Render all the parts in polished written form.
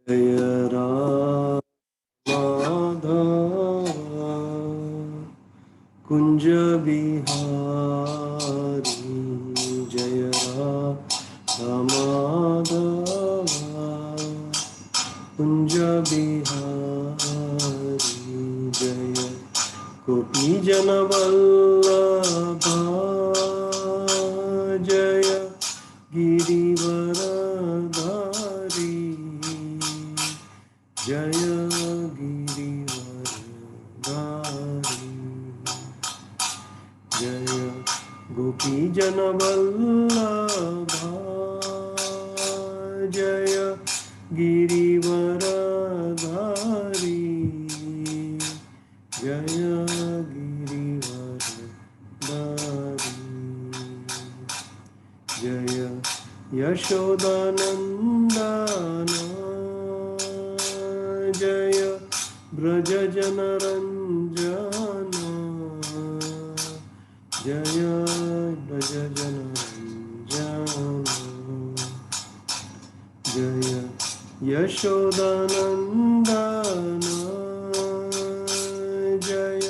जय राम माधव कुंज बिहारी। जय राम माधव कुंज बिहारी। जय गोपी जन वल्लभा जय गिरिवरधारी। जय गिरिवरधारी। जय गोपी जन वल्लभा जय गिरिवरधारी। जय गिरिवरधारी। जय यशोदानंदन जय ब्रज जनरंजन। जय ब्रज जनरंजन। जय यशोदानंदन जय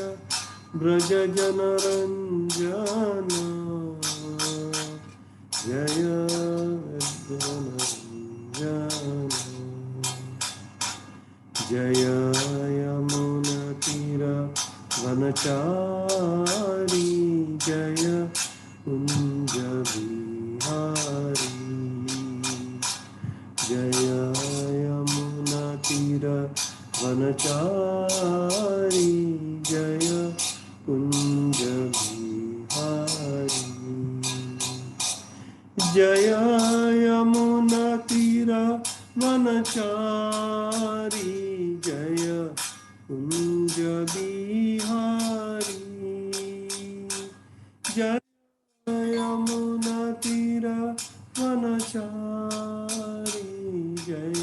ब्रज जनरंजन। जय जनरंजन। जय यमुनतीरवनचारी जय कुंज बिहारी। जय यमुनतीरवनचारी जय कुंज बिहारी। जय यमुनतीरवनचारी जय कुंज बिहारी। जय यमुनतीरवनचारी जय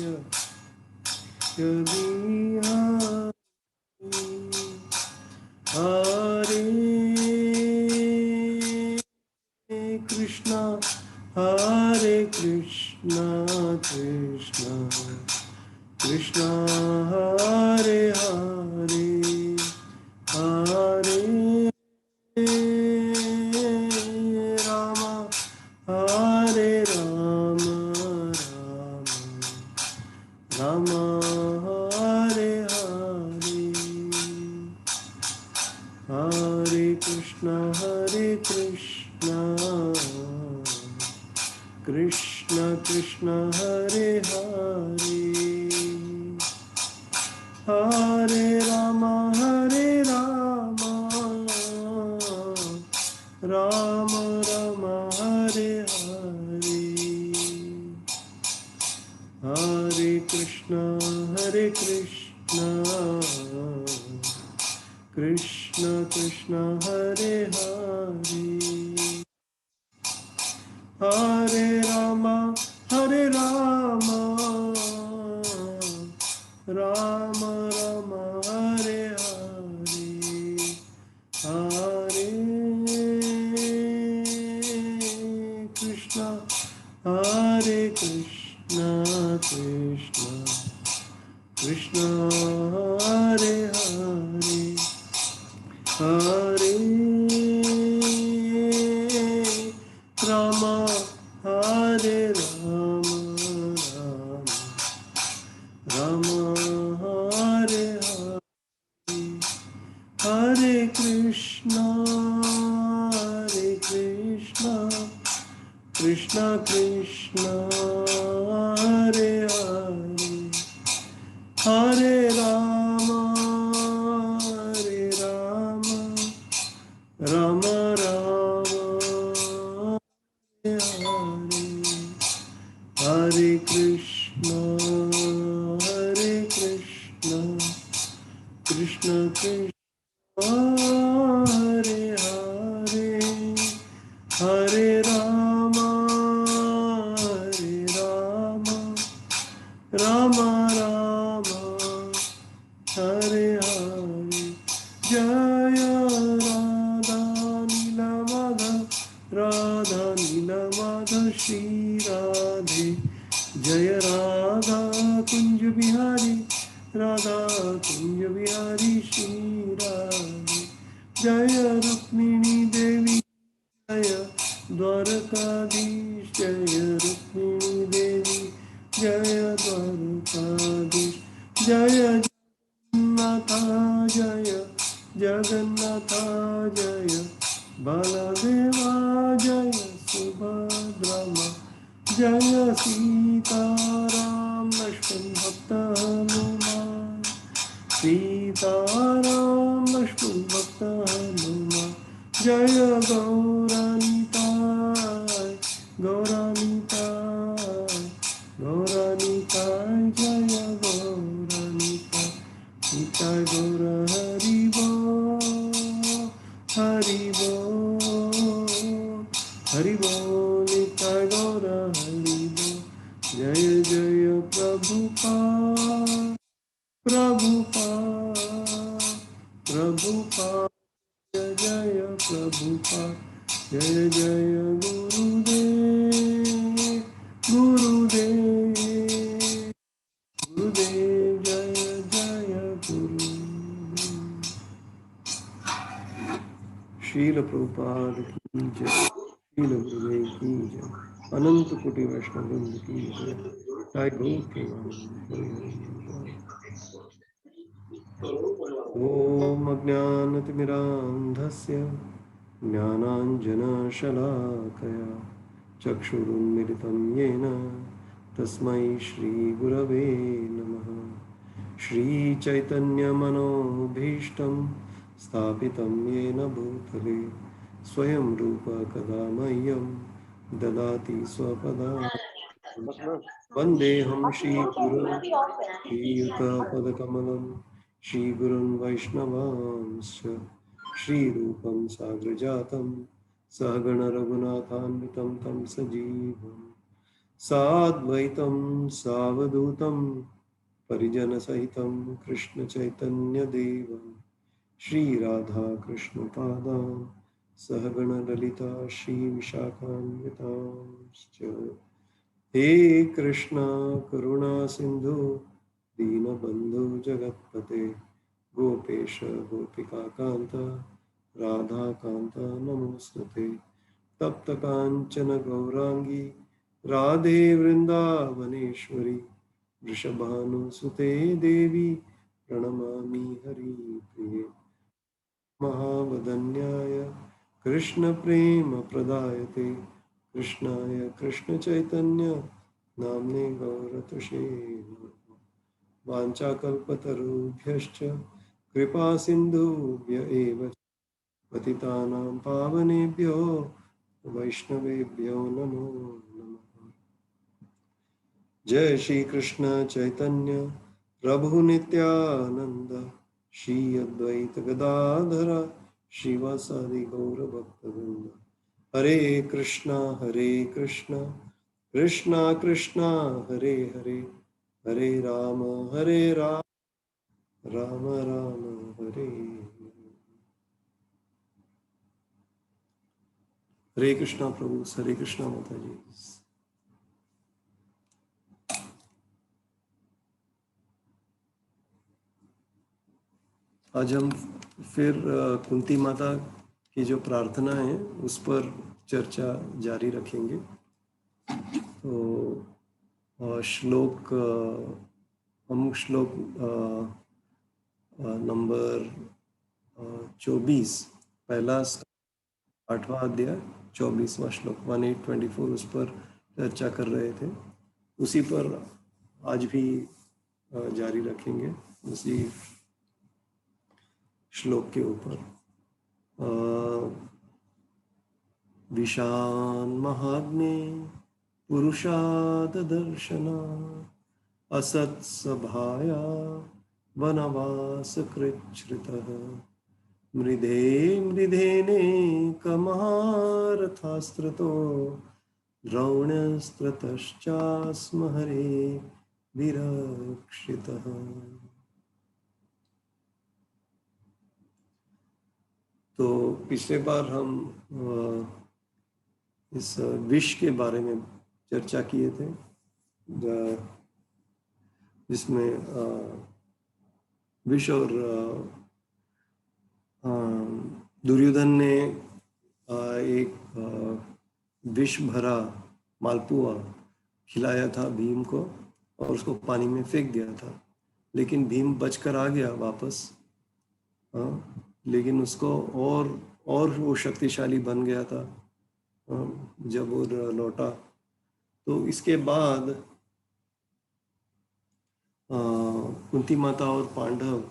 बिहारी। हरे कृष्णा कृष्णा कृष्णा हरे हरे हरे राम हरे राम राम हरे हरे। हरे कृष्णा कृष्ण कृष्ण हरे हरे हरे राम राम राम हरे हरे। हरे कृष्ण कृष्ण कृष्ण हरे हरे हरे राम राम राम हरे हरे। हरे कृष्ण कृष्ण कृष्ण हरे हरे हरे राम हरे राम राम हरे हरे। हरे कृष्ण कृष्ण कृष्ण हरे हरे हरे राम राम राम हरे हरे। हरे कृष्ण कृष्ण कृष्ण हरे हरे हरे राम राम राम हरे हरे। जय राधा नीलमाधव श्री राधे जय राधा कुंज बिहारी, राधा कुंज बिहारी श्री राधे। जय रुक्मिणी देवी, जय द्वारकाधीश, जय रुक्मिणी देवी, जय द्वारकाधीश। जय जगन्नाथ, जय जगन्नाथ, जय बलदेवा, जय सुभद्रमा, जय सीताराम लक्ष्मण भक्त हनुमान, सीताराम लक्ष्मण भक्त हनुमान। जय गौरानिताय, गौरानिताय, गौरानिताय, जय गौरानिताय, निताय गौर हरि बोल, हरि बोल, हरि बोल, निताय गौर हरि बोल। जय जय प्रभुपाद, प्रभुपाद, प्रभुपाद, जय जय प्रभुपाद। जय जय गुरुदेव, गुरुदेव, गुरुदेव, जय जय गुरुदेव। शील प्रभुपाद की जय, शील गुरुदेव की जय, अनंत कोटि वैष्णव वृंद की जय। जय गौ ॐ अज्ञानतिमिरान्धस्य ज्ञानाञ्जनशलाकया चक्षुरुन्मिलितं येन तस्मै श्रीगुरवे नमः। श्रीचैतन्यमनोभीष्टं स्थापितं येन भूतले स्वयं रूप कदा मह्यं ददाति स्वपदान्तिकं। वन्देऽहं श्रीगुरो श्रीयुतपदकमलं श्रीगुरुन् वैष्णवांश्च श्रीरूपं साग्रजातं सहगणरघुनाथान्वितं तं सजीवम् साद्वैतं सावधूतं परिजनसहितं कृष्णचैतन्यदेवं श्रीराधाकृष्णपादान् सहगणललिता श्रीविशाखान्वितांश्च। हे कृष्णा करुणा सिंधु दीनबंधु जगत्पते गोपेश गोपिका कांत राधा कांत नमोस्तुते। तप्त कांचन गौरांगी राधे वृंदावनेश्वरी वृषभानुसुते देवी प्रणमामि हरिप्रिये। महावदन्याय कृष्णप्रेमप्रदायते कृष्णाय कृष्णचैतन्य नाम्ने गौरतुषे नमः। वाञ्छाकल्पतरुभ्यश्च कृपासिन्धुभ्य एव च पतितानां पावनेभ्यो वैष्णवेभ्यो नमो नमः। जय श्री कृष्ण चैतन्य प्रभु नित्यानंद श्री अद्वैत गदाधर श्रीवासादि गौर भक्तवृंद। हरे कृष्णा कृष्णा कृष्णा हरे हरे, हरे राम राम राम हरे हरे। हरे कृष्णा प्रभु, हरे कृष्णा माता जी। आज हम फिर कुंती माता की जो प्रार्थना है उस पर चर्चा जारी रखेंगे। तो श्लोक हम श्लोक नंबर 24 पहला 8वां अध्याय 24वां श्लोक 1824 उस पर चर्चा कर रहे थे। उसी पर आज भी जारी रखेंगे, उसी श्लोक के ऊपर। विशान महाग्ने पुरुषाद दर्शना असत्सभाया वनवास कृच्छ्रितः मृधे मृधेनेकमहारथास्त्रतो द्रोण्यस्त्रतश्चास्म हरे विरक्षितः। तो पिछले बार हम इस विष के बारे में चर्चा किए थे जिसमें विष और दुर्योधन ने एक विष भरा मालपुआ खिलाया था भीम को और उसको पानी में फेंक दिया था, लेकिन भीम बचकर आ गया वापस। लेकिन उसको और वो शक्तिशाली बन गया था जब वो लौटा। तो इसके बाद कुंती माता और पांडव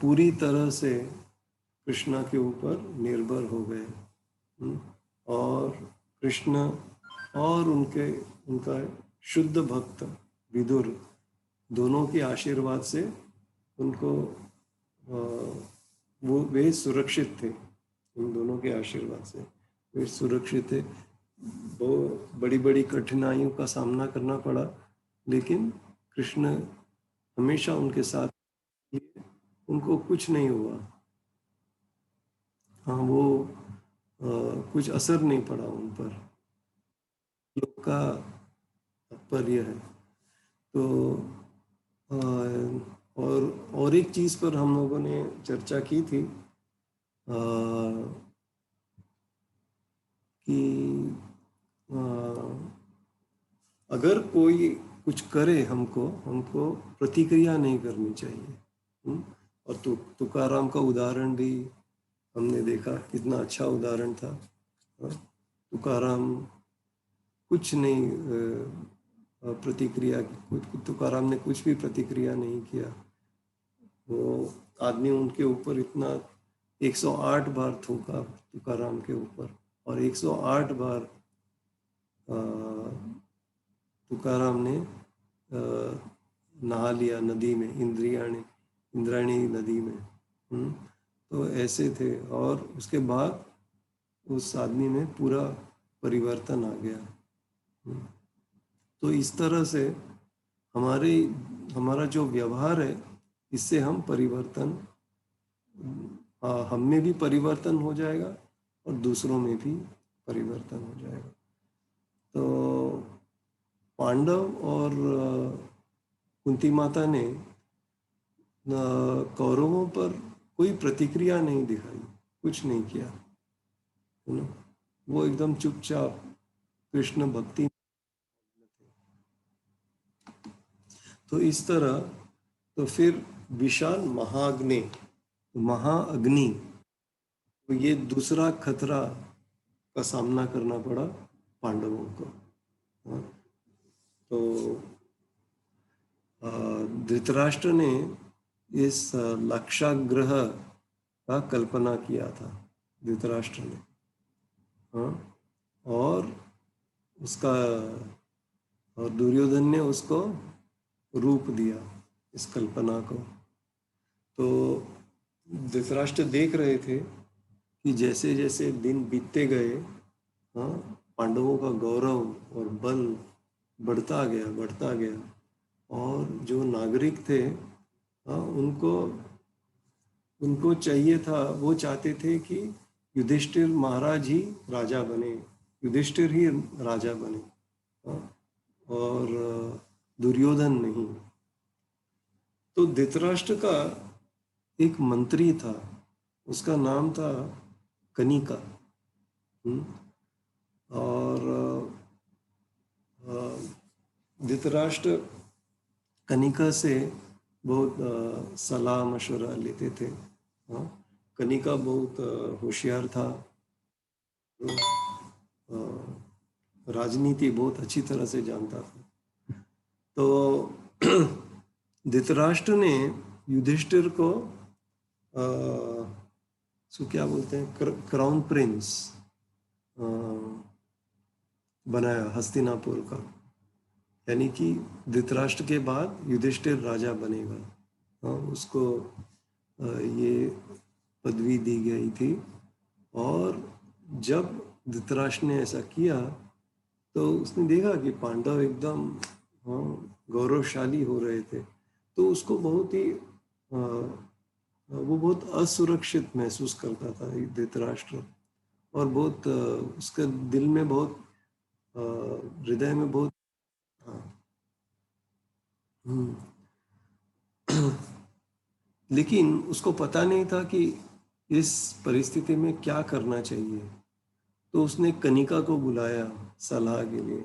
पूरी तरह से कृष्णा के ऊपर निर्भर हो गए और कृष्ण और उनका शुद्ध भक्त विदुर दोनों के आशीर्वाद से उनको वे सुरक्षित थे। उन दोनों के आशीर्वाद से वे सुरक्षित थे। बहुत बड़ी बड़ी कठिनाइयों का सामना करना पड़ा, लेकिन कृष्ण हमेशा उनके साथ, उनको कुछ नहीं हुआ। हाँ, वो कुछ असर नहीं पड़ा उन पर। लोग का तात्पर्य है। तो और एक चीज पर हम लोगों ने चर्चा की थी कि अगर कोई कुछ करे हमको प्रतिक्रिया नहीं करनी चाहिए। और तुकाराम का उदाहरण भी हमने देखा, कितना अच्छा उदाहरण था। तुकाराम कुछ नहीं प्रतिक्रिया, तुकाराम ने कुछ भी प्रतिक्रिया नहीं किया। वो आदमी उनके ऊपर इतना 108 बार थूका तुकाराम के ऊपर, और 108 बार तुकाराम ने नहा लिया नदी में, इंद्रायणी नदी में। तो ऐसे थे, और उसके बाद उस आदमी में पूरा परिवर्तन आ गया। तो इस तरह से हमारा जो व्यवहार है, इससे हम हम में भी परिवर्तन हो जाएगा और दूसरों में भी परिवर्तन हो जाएगा। तो पांडव और कुंती माता ने कौरवों पर कोई प्रतिक्रिया नहीं दिखाई, कुछ नहीं किया, है ना। वो एकदम चुपचाप कृष्ण भक्ति। तो इस तरह, तो फिर विशाल महाअग्नि, तो ये दूसरा खतरा का सामना करना पड़ा पांडवों को। तो धृतराष्ट्र ने इस लाक्षागृह का कल्पना किया था, धृतराष्ट्र ने। और दुर्योधन ने उसको रूप दिया, इस कल्पना को। तो धृतराष्ट्र देख रहे थे कि जैसे जैसे दिन बीतते गए, पांडवों का गौरव और बल बढ़ता गया, और जो नागरिक थे, उनको चाहिए था, वो चाहते थे कि युधिष्ठिर महाराज ही राजा बने, युधिष्ठिर ही राजा बने, और दुर्योधन नहीं। तो धृतराष्ट्र का एक मंत्री था, उसका नाम था कनिका। और धृतराष्ट्र कनिका से बहुत सलाह मशवरा लेते थे। कनिका बहुत होशियार था, राजनीति बहुत अच्छी तरह से जानता था। तो धृतराष्ट्र ने युधिष्ठिर को क्या बोलते हैं, क्राउन प्रिंस बनाया हस्तिनापुर का, यानी कि धृतराष्ट्र के बाद युधिष्ठिर राजा बनेगा। उसको ये पदवी दी गई थी। और जब धृतराष्ट्र ने ऐसा किया, तो उसने देखा कि पांडव एकदम गौरवशाली हो रहे थे, तो उसको वो बहुत असुरक्षित महसूस करता था धृतराष्ट्र, और बहुत उसके दिल में बहुत, हृदय में बहुत हाँ। लेकिन उसको पता नहीं था कि इस परिस्थिति में क्या करना चाहिए, तो उसने कनिका को बुलाया सलाह के लिए।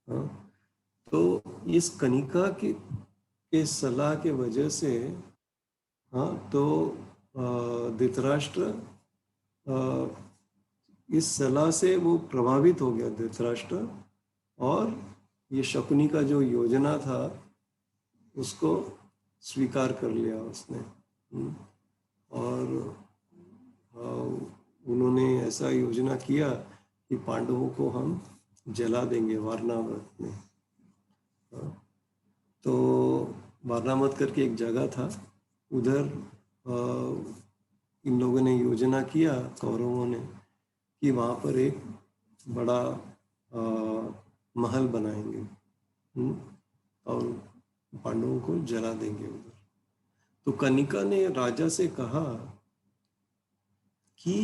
हाँ। तो इस कनिका के सलाह के वजह से, हाँ, तो धृतराष्ट्र, इस सलाह से वो प्रभावित हो गया धृतराष्ट्र, और ये शकुनी का जो योजना था उसको स्वीकार कर लिया उसने। और उन्होंने ऐसा योजना किया कि पांडवों को हम जला देंगे वारनावत में। तो वारनावत करके एक जगह था, उधर इन लोगों ने योजना किया, कौरवों ने, कि वहाँ पर एक बड़ा महल बनाएंगे, और पांडवों को जला देंगे उधर। तो कनिका ने राजा से कहा कि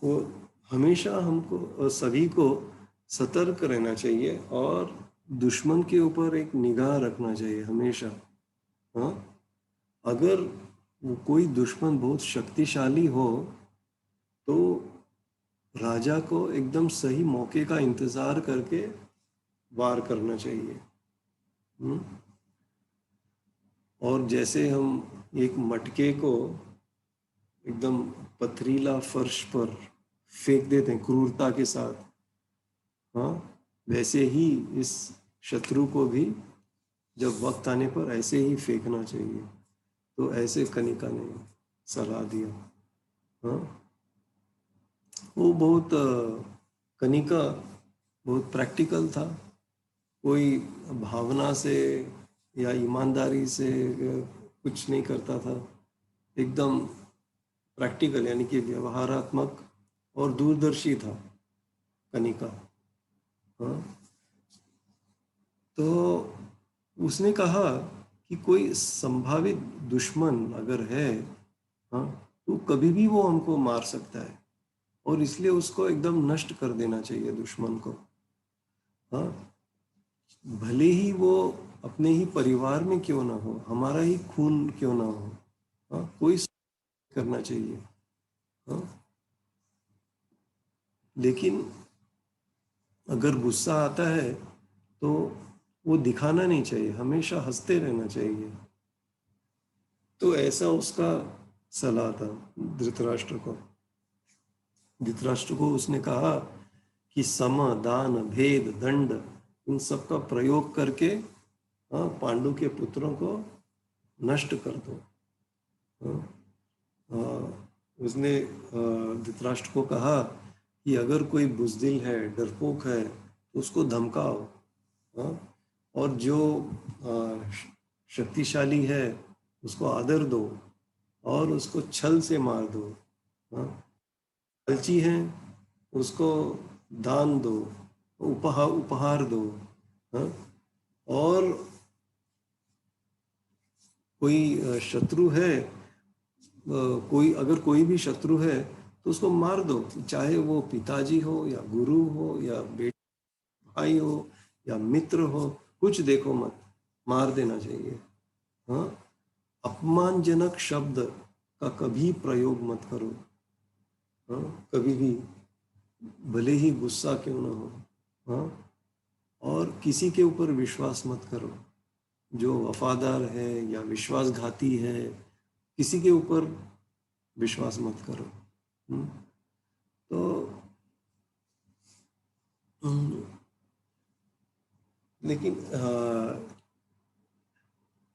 वो हमेशा हमको सभी को सतर्क रहना चाहिए और दुश्मन के ऊपर एक निगाह रखना चाहिए हमेशा। हाँ, अगर वो कोई दुश्मन बहुत शक्तिशाली हो तो राजा को एकदम सही मौके का इंतजार करके वार करना चाहिए। और जैसे हम एक मटके को एकदम पथरीला फर्श पर फेंक देते हैं क्रूरता के साथ, हाँ, वैसे ही इस शत्रु को भी जब वक्त आने पर ऐसे ही फेंकना चाहिए। तो ऐसे कनिका ने सलाह दिया। हाँ, वो बहुत कनिका बहुत प्रैक्टिकल था, कोई भावना से या ईमानदारी से कुछ नहीं करता था, एकदम प्रैक्टिकल यानी कि व्यवहारात्मक और दूरदर्शी था कनिका। हाँ, तो उसने कहा कि कोई संभावित दुश्मन अगर है, हाँ, तो कभी भी वो हमको मार सकता है, और इसलिए उसको एकदम नष्ट कर देना चाहिए दुश्मन को। हाँ, भले ही वो अपने ही परिवार में क्यों ना हो, हमारा ही खून क्यों ना हो, हाँ, कोई करना चाहिए। हाँ, लेकिन अगर गुस्सा आता है तो वो दिखाना नहीं चाहिए, हमेशा हंसते रहना चाहिए। तो ऐसा उसका सलाह था धृतराष्ट्र को। धृतराष्ट्र को उसने कहा कि सम, दान, भेद, दंड, इन सब का प्रयोग करके, हाँ, पांडु के पुत्रों को नष्ट कर दो। उसने धृतराष्ट्र को कहा कि अगर कोई बुजदिल है, डरपोक है, तो उसको धमकाओ। हाँ, और जो शक्तिशाली है उसको आदर दो और उसको छल से मार दो। हाँ, लालची है उसको दान दो, उपहार दो। हाँ, और कोई शत्रु है, कोई अगर कोई भी शत्रु है तो उसको मार दो, चाहे वो पिताजी हो या गुरु हो या बेटा भाई हो या मित्र हो, कुछ देखो मत, मार देना चाहिए। हाँ, अपमानजनक शब्द का कभी प्रयोग मत करो। हाँ, कभी भी, भले ही गुस्सा क्यों ना हो। हाँ, और किसी के ऊपर विश्वास मत करो, जो वफादार है या विश्वासघाती है, किसी के ऊपर विश्वास मत करो। तो लेकिन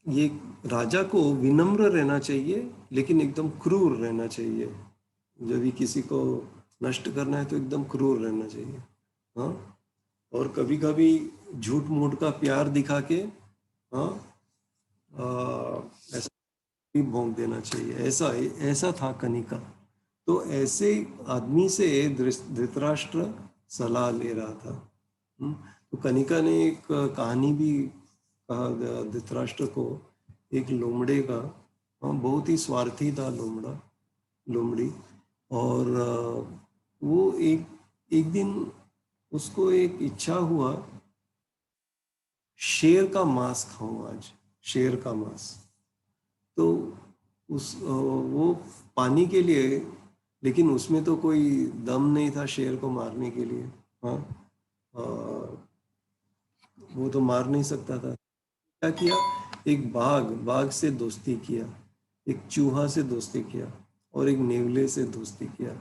ये राजा को विनम्र रहना चाहिए, लेकिन एकदम क्रूर रहना चाहिए। जब भी किसी को नष्ट करना है तो एकदम क्रूर रहना चाहिए। हाँ, और कभी कभी झूठ मूठ का प्यार दिखा के, हाँ, ऐसा भी भोंक देना चाहिए। ऐसा ऐसा था कनिका। तो ऐसे आदमी से धृतराष्ट्र सलाह ले रहा था। तो कनिका ने एक कहानी भी कहा धृतराष्ट्र को, एक लोमड़े का। हाँ, बहुत ही स्वार्थी था लोमड़ी। और वो एक एक दिन उसको एक इच्छा हुआ शेर का मांस खाऊं आज, शेर का मांस। तो वो पानी के लिए, लेकिन उसमें तो कोई दम नहीं था शेर को मारने के लिए। हाँ, वो तो मार नहीं सकता था। क्या किया, एक बाघ से दोस्ती किया, एक चूहा से दोस्ती किया, और एक नेवले से दोस्ती किया।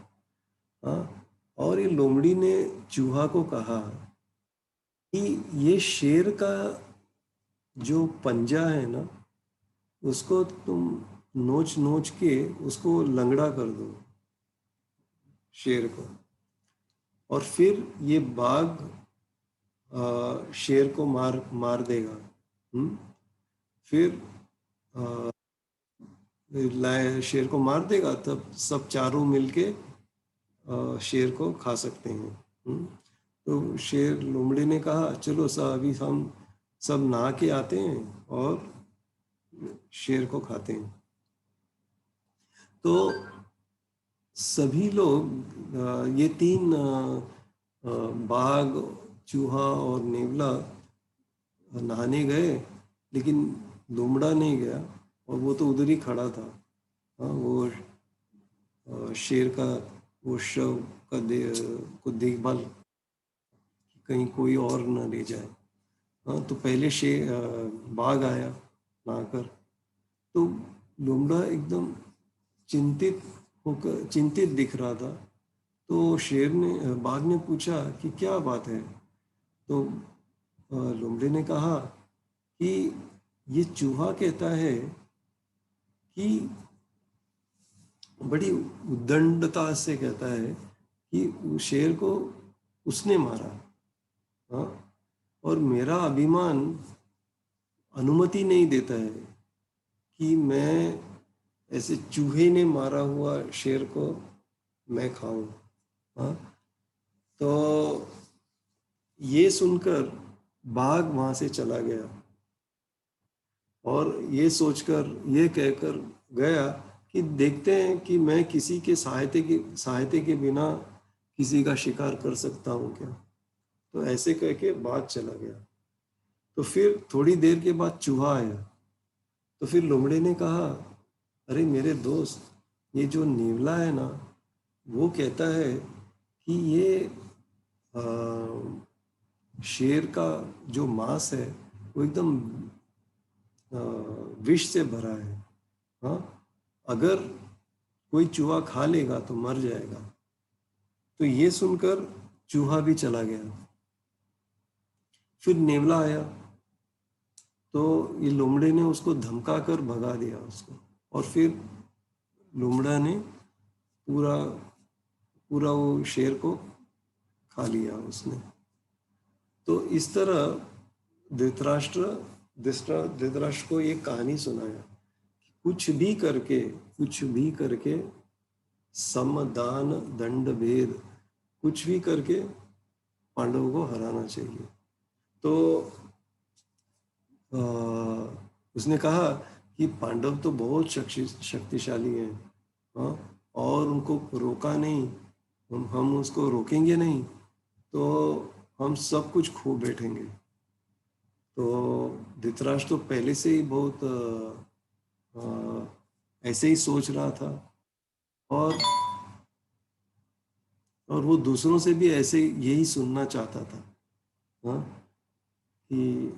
हाँ, और ये लोमड़ी ने चूहा को कहा कि ये शेर का जो पंजा है ना, उसको तुम नोच नोच के उसको लंगड़ा कर दो, शेर को। और फिर ये बाघ शेर को मार मार देगा। फिर शेर को मार देगा, तब सब चारों मिलके शेर को खा सकते हैं। तो शेर, लोमड़ी ने कहा चलो सब, अभी हम सब नहा के आते हैं और शेर को खाते हैं। तो सभी लोग ये तीन बाघ, चूहा और नेवला नहाने गए, लेकिन लोमड़ा नहीं गया, और वो तो उधर ही खड़ा था। हाँ, वो शेर का वो शव का को देखभाल, कहीं कोई और न ले जाए। हाँ, तो पहले बाघ आया नहाकर। तो लोमड़ा एकदम चिंतित दिख रहा था। तो बाघ ने पूछा कि क्या बात है। तो लोमड़ी ने कहा कि ये चूहा कहता है कि, बड़ी उद्दंडता से कहता है कि उस शेर को उसने मारा। हाँ, और मेरा अभिमान अनुमति नहीं देता है कि मैं ऐसे चूहे ने मारा हुआ शेर को मैं खाऊं। हाँ, तो ये सुनकर बाघ वहां से चला गया, और ये सोचकर, ये कहकर गया कि देखते हैं कि मैं किसी के सहायता के बिना किसी का शिकार कर सकता हूँ क्या। तो ऐसे कह के बाघ चला गया। तो फिर थोड़ी देर के बाद चूहा आया। तो फिर लोमड़े ने कहा, अरे मेरे दोस्त, ये जो नेवला है ना, वो कहता है कि ये आ, शेर का जो मांस है वो एकदम विष से भरा है। हाँ, अगर कोई चूहा खा लेगा तो मर जाएगा। तो ये सुनकर चूहा भी चला गया। फिर नेवला आया, तो ये लोमड़े ने उसको धमका कर भगा दिया उसको, और फिर लोमड़ा ने पूरा पूरा वो शेर को खा लिया उसने। तो इस तरह धृतराष्ट्र को ये कहानी सुनाया, कुछ भी करके सम दान दंड भेद, कुछ भी करके पांडवों को हराना चाहिए। तो उसने कहा कि पांडव तो बहुत शक्तिशाली हैं। हाँ, और उनको रोका नहीं, हम उसको रोकेंगे नहीं तो हम सब कुछ खो बैठेंगे। तो धृतराष्ट्र तो पहले से ही बहुत ऐसे ही सोच रहा था, और वो दूसरों से भी ऐसे यही सुनना चाहता था। हाँ, कि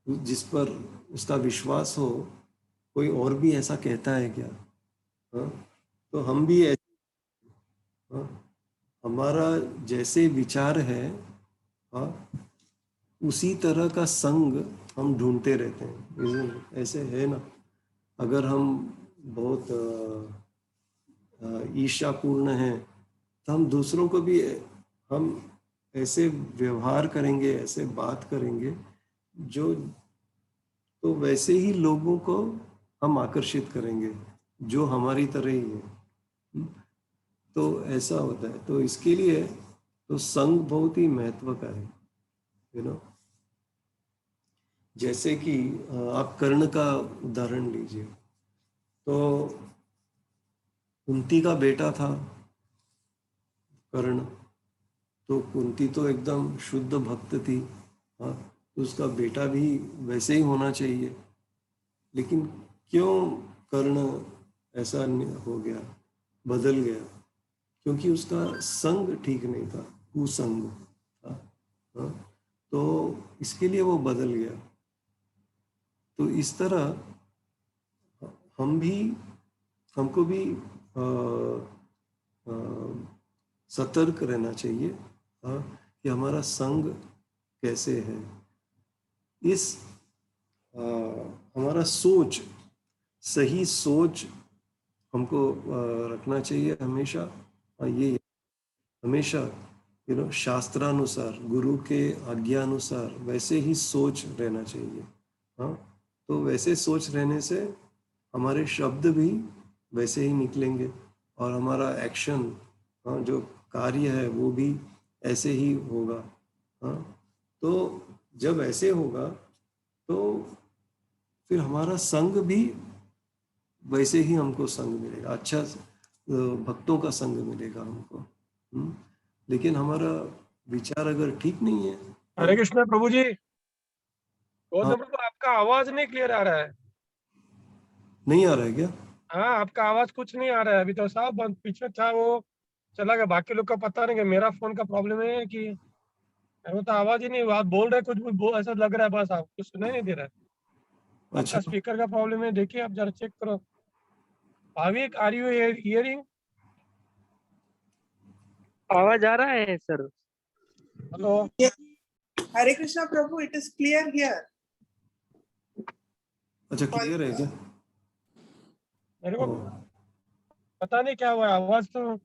जिस पर उसका विश्वास हो, कोई और भी ऐसा कहता है क्या। हाँ, तो हम भी ऐसे, हाँ, हमारा जैसे विचार है, हाँ, उसी तरह का संग हम ढूंढते रहते हैं। ऐसे है ना, अगर हम बहुत ईर्ष्यापूर्ण हैं, तो हम दूसरों को भी, हम ऐसे व्यवहार करेंगे, ऐसे बात करेंगे, जो, तो वैसे ही लोगों को हम आकर्षित करेंगे जो हमारी तरह ही है। तो ऐसा होता है। तो इसके लिए तो संग बहुत ही महत्व का है, यू नो। जैसे कि आप कर्ण का उदाहरण लीजिए। तो कुंती का बेटा था कर्ण। तो कुंती तो एकदम शुद्ध भक्त थी। हाँ, तो उसका बेटा भी वैसे ही होना चाहिए। लेकिन क्यों कर्ण ऐसा हो गया, बदल गया? क्योंकि उसका संग ठीक नहीं था, कुसंग था। हाँ, तो इसके लिए वो बदल गया। तो इस तरह हम भी, हमको भी अ, सतर्क रहना चाहिए, हाँ, कि हमारा संग कैसे है। इस अ, हमारा सोच, सही सोच हमको रखना चाहिए हमेशा। ये हमेशा शास्त्रानुसार, गुरु के आज्ञानुसार वैसे ही सोच रहना चाहिए। हाँ, तो वैसे सोच रहने से हमारे शब्द भी वैसे ही निकलेंगे और हमारा एक्शन, हाँ, जो कार्य है वो भी ऐसे ही होगा। हाँ, तो जब ऐसे होगा तो फिर हमारा संग भी वैसे ही हमको संग मिलेगा, अच्छा भक्तों का संग मिलेगा हमको। लेकिन हमारा विचार अगर ठीक नहीं है हरे कृष्णा प्रभु जी। हाँ, गौतम प्रभु, आपका आवाज नहीं क्लियर आ रहा है। नहीं आ रहा है क्या? हाँ, आपका आवाज कुछ नहीं आ रहा है। अभी तो साहब बंद पीछे था, वो चला गया। बाकी लोग का पता नहीं कि मेरा फोन का प्रॉब्लम है कि वो तो आवाज ही नहीं। आप बोल रहे कुछ भी ऐसा लग रहा है, बस आप कुछ सुनाई नहीं दे रहा है। अच्छा, आपका स्पीकर का प्रॉब्लम है, देखिए आप जरा चेक करो। Bhavik, are you hearing? आवाज आ रहा है sir? Hello. Yeah. Hare Krishna Prabhu, it is clear here. अच्छा, क्लियर है क्या? मेरे को पता नहीं क्या हुआ, आवाज तो।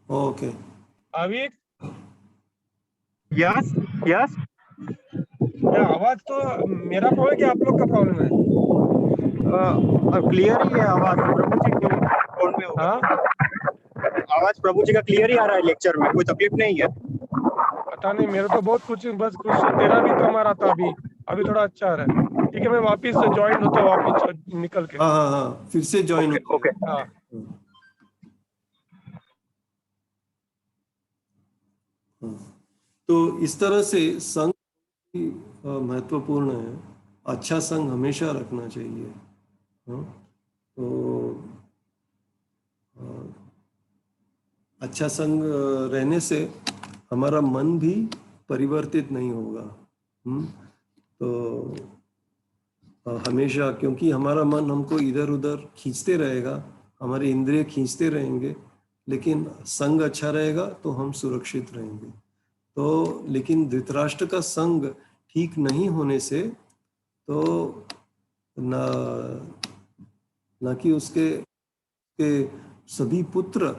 Okay, Bhavik, yes yes. क्या आवाज तो मेरा प्रॉब्लम है कि आप लोग का प्रॉब्लम है? क्लियर ही है आवाज प्रभु जी के फोन में होगा। हाँ, आवाज प्रभु जी का क्लियर ही आ रहा है लेक्चर में, कोई तकलीफ नहीं है। पता नहीं, मेरे तो बहुत कुछ, बस कुछ तेरा भी कम आ रहा था। अभी अभी थोड़ा अच्छा आ रहा है। ठीक है, मैं वापिस ज्वाइन होता हूँ, वापिस निकल के। हाँ हाँ हाँ, फिर से ज्वाइन हो ओके जाएगा। हाँ, हाँ, तो इस तरह से संग भी महत्वपूर्ण है। अच्छा संग हमेशा रखना चाहिए। हाँ, तो अच्छा संग रहने से हमारा मन भी परिवर्तित नहीं होगा। तो हमेशा, क्योंकि हमारा मन हमको इधर उधर खींचते रहेगा, हमारे इंद्रिय खींचते रहेंगे, लेकिन संग अच्छा रहेगा तो हम सुरक्षित रहेंगे। तो लेकिन धृतराष्ट्र का संग ठीक नहीं होने से तो ना ना कि उसके के सभी पुत्र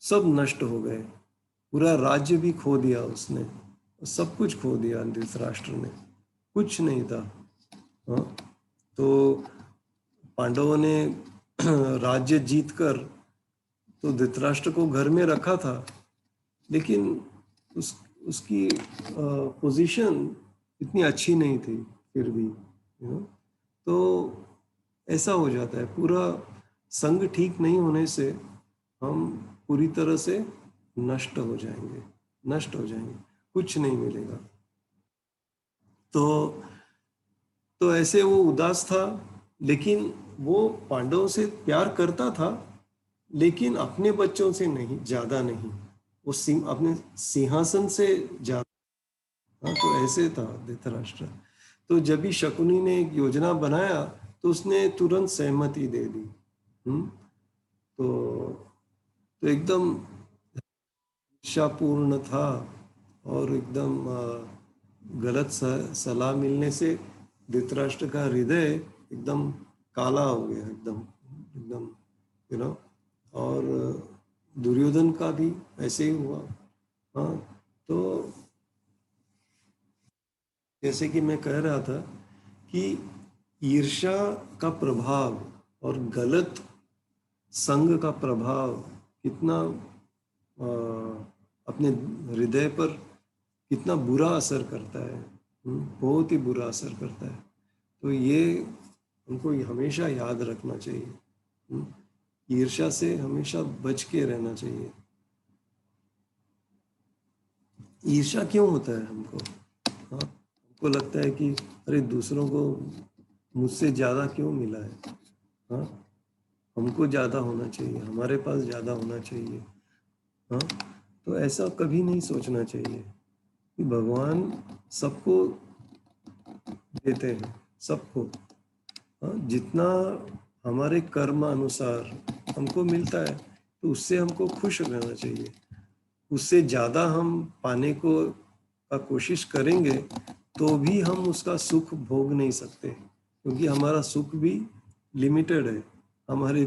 सब नष्ट हो गए, पूरा राज्य भी खो दिया उसने, सब कुछ खो दिया धृतराष्ट्र ने, कुछ नहीं था। हाँ, तो पांडवों ने राज्य जीतकर तो धृतराष्ट्र को घर में रखा था, लेकिन उसकी पोजीशन इतनी अच्छी नहीं थी फिर भी, तो ऐसा हो जाता है। पूरा संग ठीक नहीं होने से हम पूरी तरह से नष्ट हो जाएंगे, नष्ट हो जाएंगे, कुछ नहीं मिलेगा। तो ऐसे वो उदास था, लेकिन वो पांडवों से प्यार करता था, लेकिन अपने बच्चों से नहीं, ज्यादा नहीं। वो अपने सिंहासन से ज्यादा। हाँ, तो ऐसे था धृतराष्ट्र। तो जब भी शकुनी ने एक योजना बनाया तो उसने तुरंत सहमति दे दी। तो एकदम इच्छापूर्ण था, और एकदम गलत सलाह मिलने से धृतराष्ट्र का हृदय एकदम काला हो गया, एकदम एकदम और दुर्योधन का भी ऐसे ही हुआ। हाँ, तो जैसे कि मैं कह रहा था कि ईर्ष्या का प्रभाव और गलत संग का प्रभाव कितना अपने हृदय पर कितना बुरा असर करता है। बहुत ही बुरा असर करता है। तो ये हमको हमेशा याद रखना चाहिए। ईर्ष्या से हमेशा बच के रहना चाहिए। ईर्ष्या क्यों होता है हमको? हाँ, हमको लगता है कि अरे दूसरों को मुझसे ज़्यादा क्यों मिला है? हाँ, हमको ज़्यादा होना चाहिए, हमारे पास ज़्यादा होना चाहिए। हाँ, तो ऐसा कभी नहीं सोचना चाहिए कि भगवान सबको देते हैं, सबको। हाँ, जितना हमारे कर्म अनुसार हमको मिलता है तो उससे हमको खुश रहना चाहिए। उससे ज़्यादा हम पाने को का कोशिश करेंगे तो भी हम उसका सुख भोग नहीं सकते, क्योंकि हमारा सुख भी लिमिटेड है। हमारे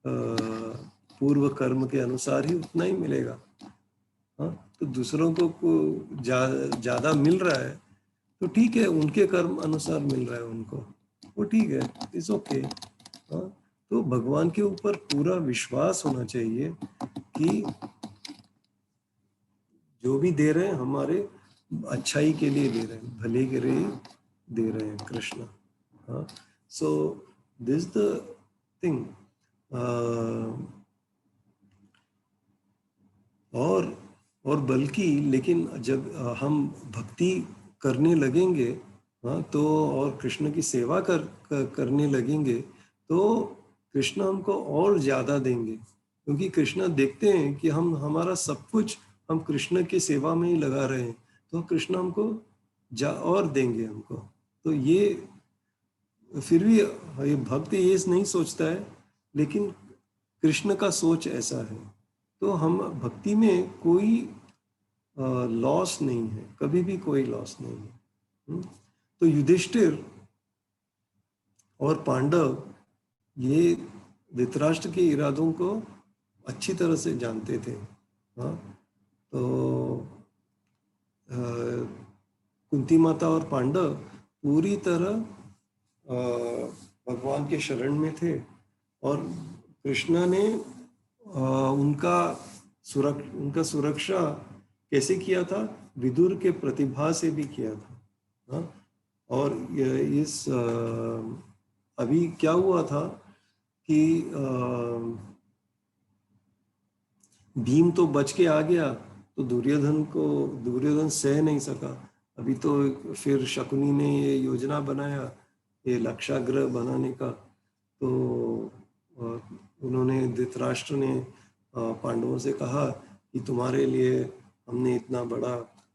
पूर्व कर्म के अनुसार ही उतना ही मिलेगा। हाँ, तो दूसरों को ज़्यादा मिल रहा है तो ठीक है, उनके कर्म अनुसार मिल रहा है उनको, वो ठीक है, इट्स ओके। हाँ, तो भगवान के ऊपर पूरा विश्वास होना चाहिए कि जो भी दे रहे हैं हमारे अच्छाई के लिए दे रहे हैं, भले के लिए दे रहे हैं कृष्ण। हाँ, सो दिस द थिंग। और बल्कि लेकिन जब हम भक्ति करने लगेंगे, हाँ, तो और कृष्ण की सेवा करने लगेंगे तो कृष्ण हमको और ज़्यादा देंगे, क्योंकि कृष्ण देखते हैं कि हम हमारा सब कुछ हम कृष्ण की सेवा में ही लगा रहे हैं, तो कृष्ण हमको और देंगे हमको। तो ये फिर भी ये भक्त ये नहीं सोचता है, लेकिन कृष्ण का सोच ऐसा है। तो हम भक्ति में कोई लॉस नहीं है, कभी भी कोई लॉस नहीं है। तो युधिष्ठिर और पांडव ये धृतराष्ट्र के इरादों को अच्छी तरह से जानते थे। हाँ, तो कुंती माता और पांडव पूरी तरह भगवान के शरण में थे, और कृष्ण ने उनका सुरक्षा कैसे किया था? विदुर के प्रतिभा से भी किया था। हाँ, और इस अभी क्या हुआ था कि भीम तो बच के आ गया, तो दुर्योधन सह नहीं सका। अभी तो फिर शकुनी ने ये योजना बनाया, ये लक्षाग्रह बनाने का। तो उन्होंने धृतराष्ट्र ने पांडवों से कहा कि तुम्हारे लिए हमने इतना बड़ा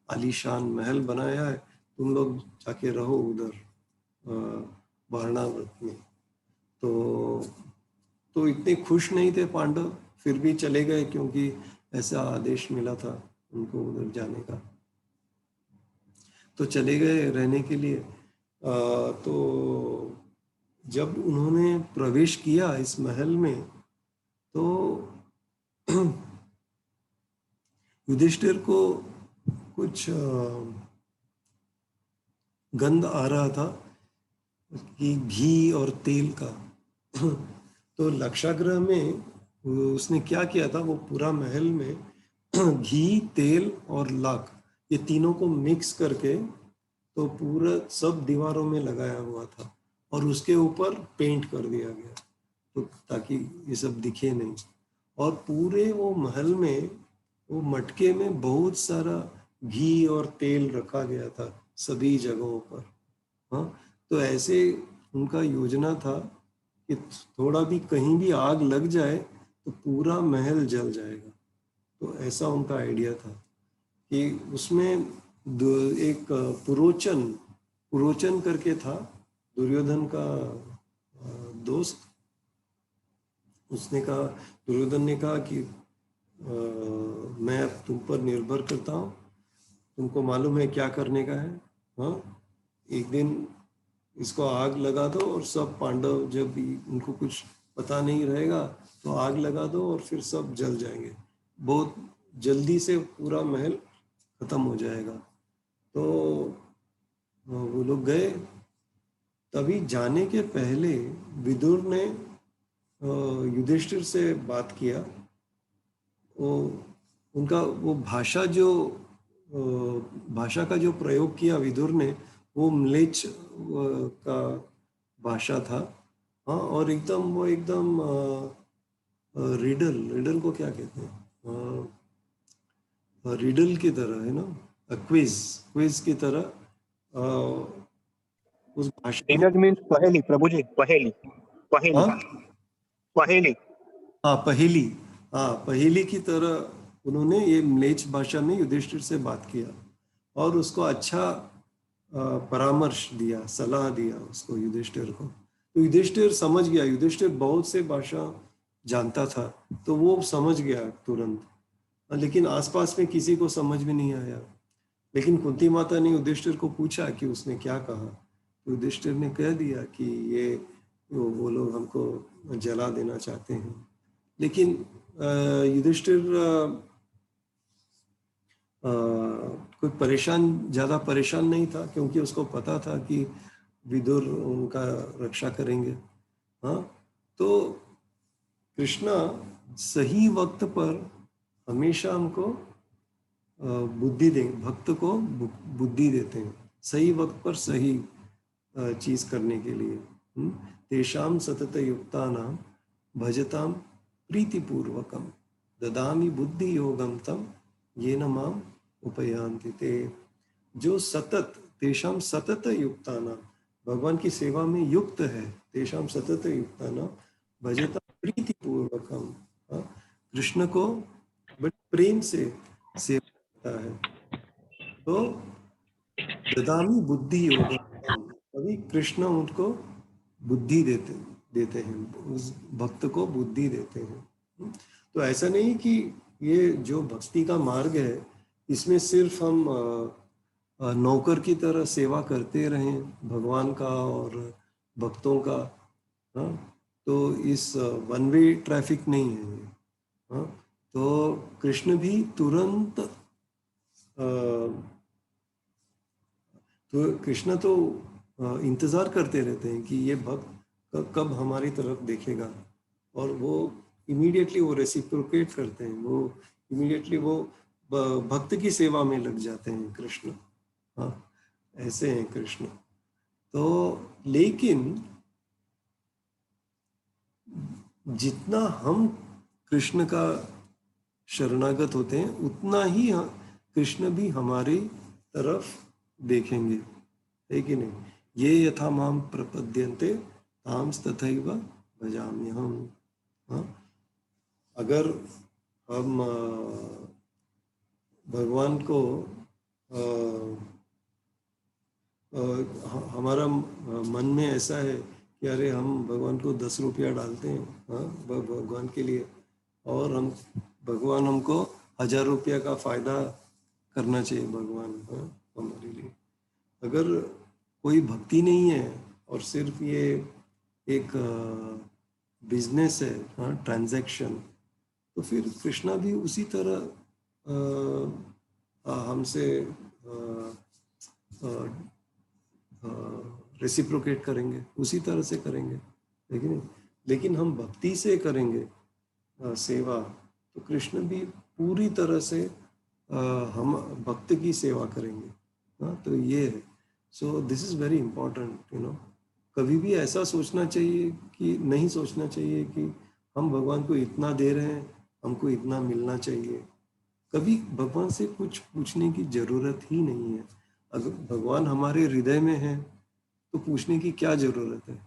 आलीशान महल बनाया है, तुम लोग जाके रहो उधर वारणावत में। तो इतने खुश नहीं थे पांडव, फिर भी चले गए, क्योंकि ऐसा आदेश मिला था उनको उधर जाने का। तो चले गए रहने के लिए। तो जब उन्होंने प्रवेश किया इस महल में, तो युधिष्ठिर को कुछ गंध आ रहा था कि घी और तेल का। तो लक्षागृह में उसने क्या किया था, वो पूरा महल में घी, तेल और लाख, ये तीनों को मिक्स करके तो पूरा सब दीवारों में लगाया हुआ था, और उसके ऊपर पेंट कर दिया गया, तो ताकि ये सब दिखे नहीं। और पूरे वो महल में, वो मटके में बहुत सारा घी और तेल रखा गया था सभी जगहों पर। हाँ, तो ऐसे उनका योजना था कि थोड़ा भी कहीं भी आग लग जाए तो पूरा महल जल जाएगा। तो ऐसा उनका आइडिया था कि उसमें एक पुरोचन करके था, दुर्योधन का दोस्त। दुर्योधन ने कहा कि मैं अब तुम पर निर्भर करता हूँ, तुमको मालूम है क्या करने का है। हाँ, एक दिन इसको आग लगा दो, और सब पांडव, जब भी उनको कुछ पता नहीं रहेगा तो आग लगा दो और फिर सब जल जाएंगे, बहुत जल्दी से पूरा महल खत्म हो जाएगा। तो वो लोग गए। तभी जाने के पहले विदुर ने युधिष्ठिर से बात किया। वो उनका वो भाषा का जो प्रयोग किया विदुर ने, वो म्लेच्छ का भाषा था। हाँ, और रिडल को क्या कहते हैं, रिडल की तरह है ना, क्विज की तरह उस भाषा में। रिडल मीन्स पहेली प्रभु जी, पहेली पहेली हाँ पहेली। हाँ पहेली, हाँ पहेली की तरह उन्होंने ये म्लेच्छ भाषा में युधिष्ठिर से बात किया और उसको अच्छा परामर्श दिया, सलाह दिया उसको, युधिष्ठिर को। तो युधिष्ठिर समझ गया, युधिष्ठिर बहुत से भाषा जानता था तो वो समझ गया तुरंत, लेकिन आसपास में किसी को समझ में नहीं आया। लेकिन कुंती माता ने युधिष्ठिर को पूछा कि उसने क्या कहा, तो युधिष्ठिर ने कह दिया कि ये वो लोग हमको जला देना चाहते हैं। लेकिन युधिष्ठिर कोई ज्यादा परेशान नहीं था, क्योंकि उसको पता था कि विदुर उनका रक्षा करेंगे। हाँ, तो कृष्णा सही वक्त पर हमेशा हमको बुद्धि दें, भक्त को बुद्धि देते हैं सही वक्त पर सही चीज करने के लिए। तेषाम सतत युक्तानाम भजताम प्रीतिपूर्वकम ददामि बुद्धि योगम तम येन माम उपयांति ते। जो सतत, तेषाम सतत युक्तानाम, भगवान की सेवा में युक्त है, तेषाम सतत युक्तानाम भजताम प्रीतिपूर्वकम, कृष्ण को बड़े प्रेम से सेवा करता है, तो ददामी बुद्धि योगम, अभी कृष्ण उनको बुद्धि देते हैं, उस भक्त को बुद्धि देते हैं। तो ऐसा नहीं कि ये जो भक्ति का मार्ग है इसमें सिर्फ हम नौकर की तरह सेवा करते रहें भगवान का और भक्तों का। हाँ, तो इस वन वे ट्रैफिक नहीं है ये। हाँ, तो कृष्ण भी तुरंत तो कृष्ण तो इंतजार करते रहते हैं कि ये भक्त कब हमारी तरफ देखेगा, और वो इमीडिएटली वो रेसिप्रोकेट करते हैं, वो इमीडिएटली वो भक्त की सेवा में लग जाते हैं कृष्ण। हाँ, ऐसे हैं कृष्ण। तो लेकिन जितना हम कृष्ण का शरणागत होते हैं उतना ही कृष्ण भी हमारी तरफ देखेंगे, है कि नहीं। ये यथा माम प्रपद्यन्ते तांस तथैव भजाम्यहम्। हाँ, अगर हम भगवान को हमारा मन में ऐसा है कि अरे हम भगवान को 10 रुपया डालते हैं, हाँ, भगवान के लिए, और हम भगवान हमको 1000 रुपया का फायदा करना चाहिए भगवान, हाँ, हमारे लिए। अगर कोई भक्ति नहीं है और सिर्फ ये एक बिजनेस है, हाँ, ट्रांजैक्शन, तो फिर कृष्णा भी उसी तरह हमसे रेसिप्रोकेट करेंगे, उसी तरह से करेंगे, लेकिन हम भक्ति से करेंगे सेवा, तो कृष्ण भी पूरी तरह से हम भक्त की सेवा करेंगे। हाँ, तो ये है। सो दिस इज वेरी इंपॉर्टेंट, कभी भी ऐसा सोचना चाहिए कि नहीं सोचना चाहिए कि हम भगवान को इतना दे रहे हैं, हमको इतना मिलना चाहिए। कभी भगवान से कुछ पूछने की जरूरत ही नहीं है। अगर भगवान हमारे हृदय में है तो पूछने की क्या जरूरत है,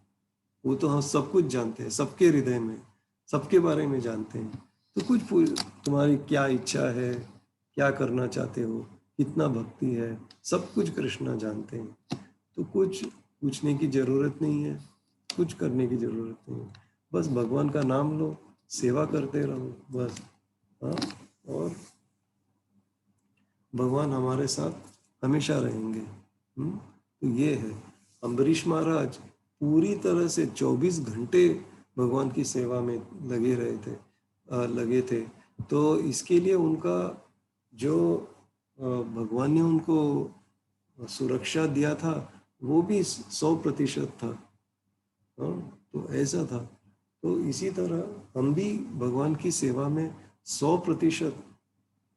वो तो हम सब कुछ जानते हैं, सबके हृदय में, सबके बारे में जानते हैं। तो तुम्हारी क्या इच्छा है, क्या करना चाहते हो, कितना भक्ति है, सब कुछ कृष्णा जानते हैं। तो कुछ पूछने की जरूरत नहीं है, कुछ करने की जरूरत नहीं है, बस भगवान का नाम लो, सेवा करते रहो बस। हाँ, और भगवान हमारे साथ हमेशा रहेंगे। तो ये है, अम्बरीश महाराज पूरी तरह से 24 घंटे भगवान की सेवा में लगे थे। तो इसके लिए उनका जो भगवान ने उनको सुरक्षा दिया था वो भी 100% था। हाँ, तो ऐसा था। तो इसी तरह हम भी भगवान की सेवा में 100%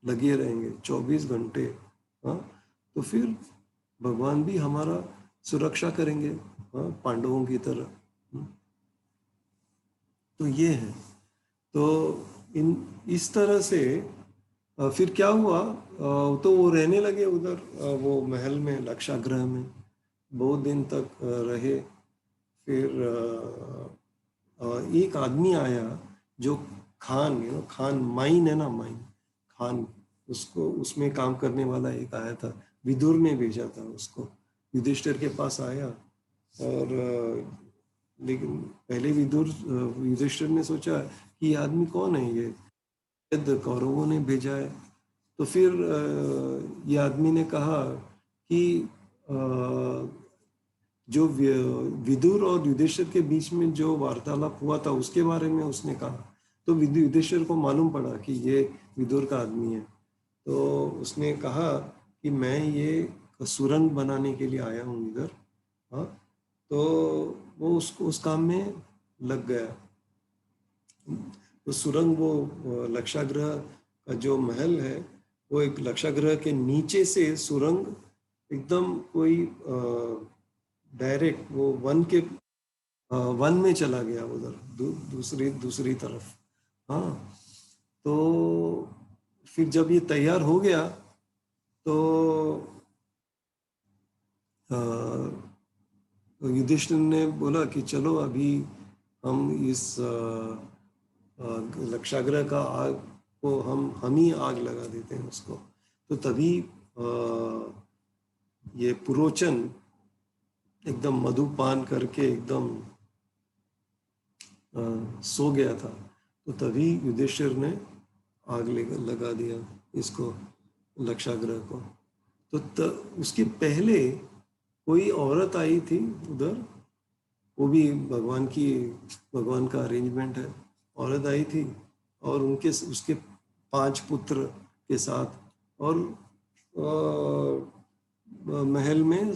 लगे रहेंगे 24 घंटे। हाँ, तो फिर भगवान भी हमारा सुरक्षा करेंगे, हाँ, पांडवों की तरह। तो ये है। तो इस तरह से फिर क्या हुआ, तो वो रहने लगे उधर, वो महल में, लक्षागृह में बहुत दिन तक रहे। फिर एक आदमी आया जो खान, खान माइन है ना, माइन खान, उसको उसमें काम करने वाला एक आया था, विदुर ने भेजा था उसको, युधिष्ठिर के पास आया। और लेकिन पहले युधिष्ठिर ने सोचा कि ये आदमी कौन है, ये शायद कौरवों ने भेजा है। तो फिर ये आदमी ने कहा कि जो विदुर और युधिष्ठिर के बीच में जो वार्तालाप हुआ था उसके बारे में उसने कहा। तो युधिष्ठिर को मालूम पड़ा कि ये विदुर का आदमी है। तो उसने कहा कि मैं ये सुरंग बनाने के लिए आया हूँ इधर। हाँ, तो वो उसको उस काम में लग गया। तो सुरंग, वो लक्षागृह का जो महल है, वो एक लक्षागृह के नीचे से सुरंग एकदम कोई डायरेक्ट वो वन में चला गया उधर, दूसरी तरफ। हाँ, तो फिर जब ये तैयार हो गया तो युधिष्ठिर ने बोला कि चलो अभी हम इस लक्षागृह का आग को हम ही आग लगा देते हैं उसको। तो तभी ये पुरोचन एकदम मधुपान करके एकदम सो गया था। तो तभी युधिष्ठिर ने आग लगा दिया इसको, लक्षागृह को। तो उसके पहले कोई औरत आई थी उधर, वो भी भगवान का अरेंजमेंट है। औरत आई थी और उसके 5 पुत्र के साथ, और महल में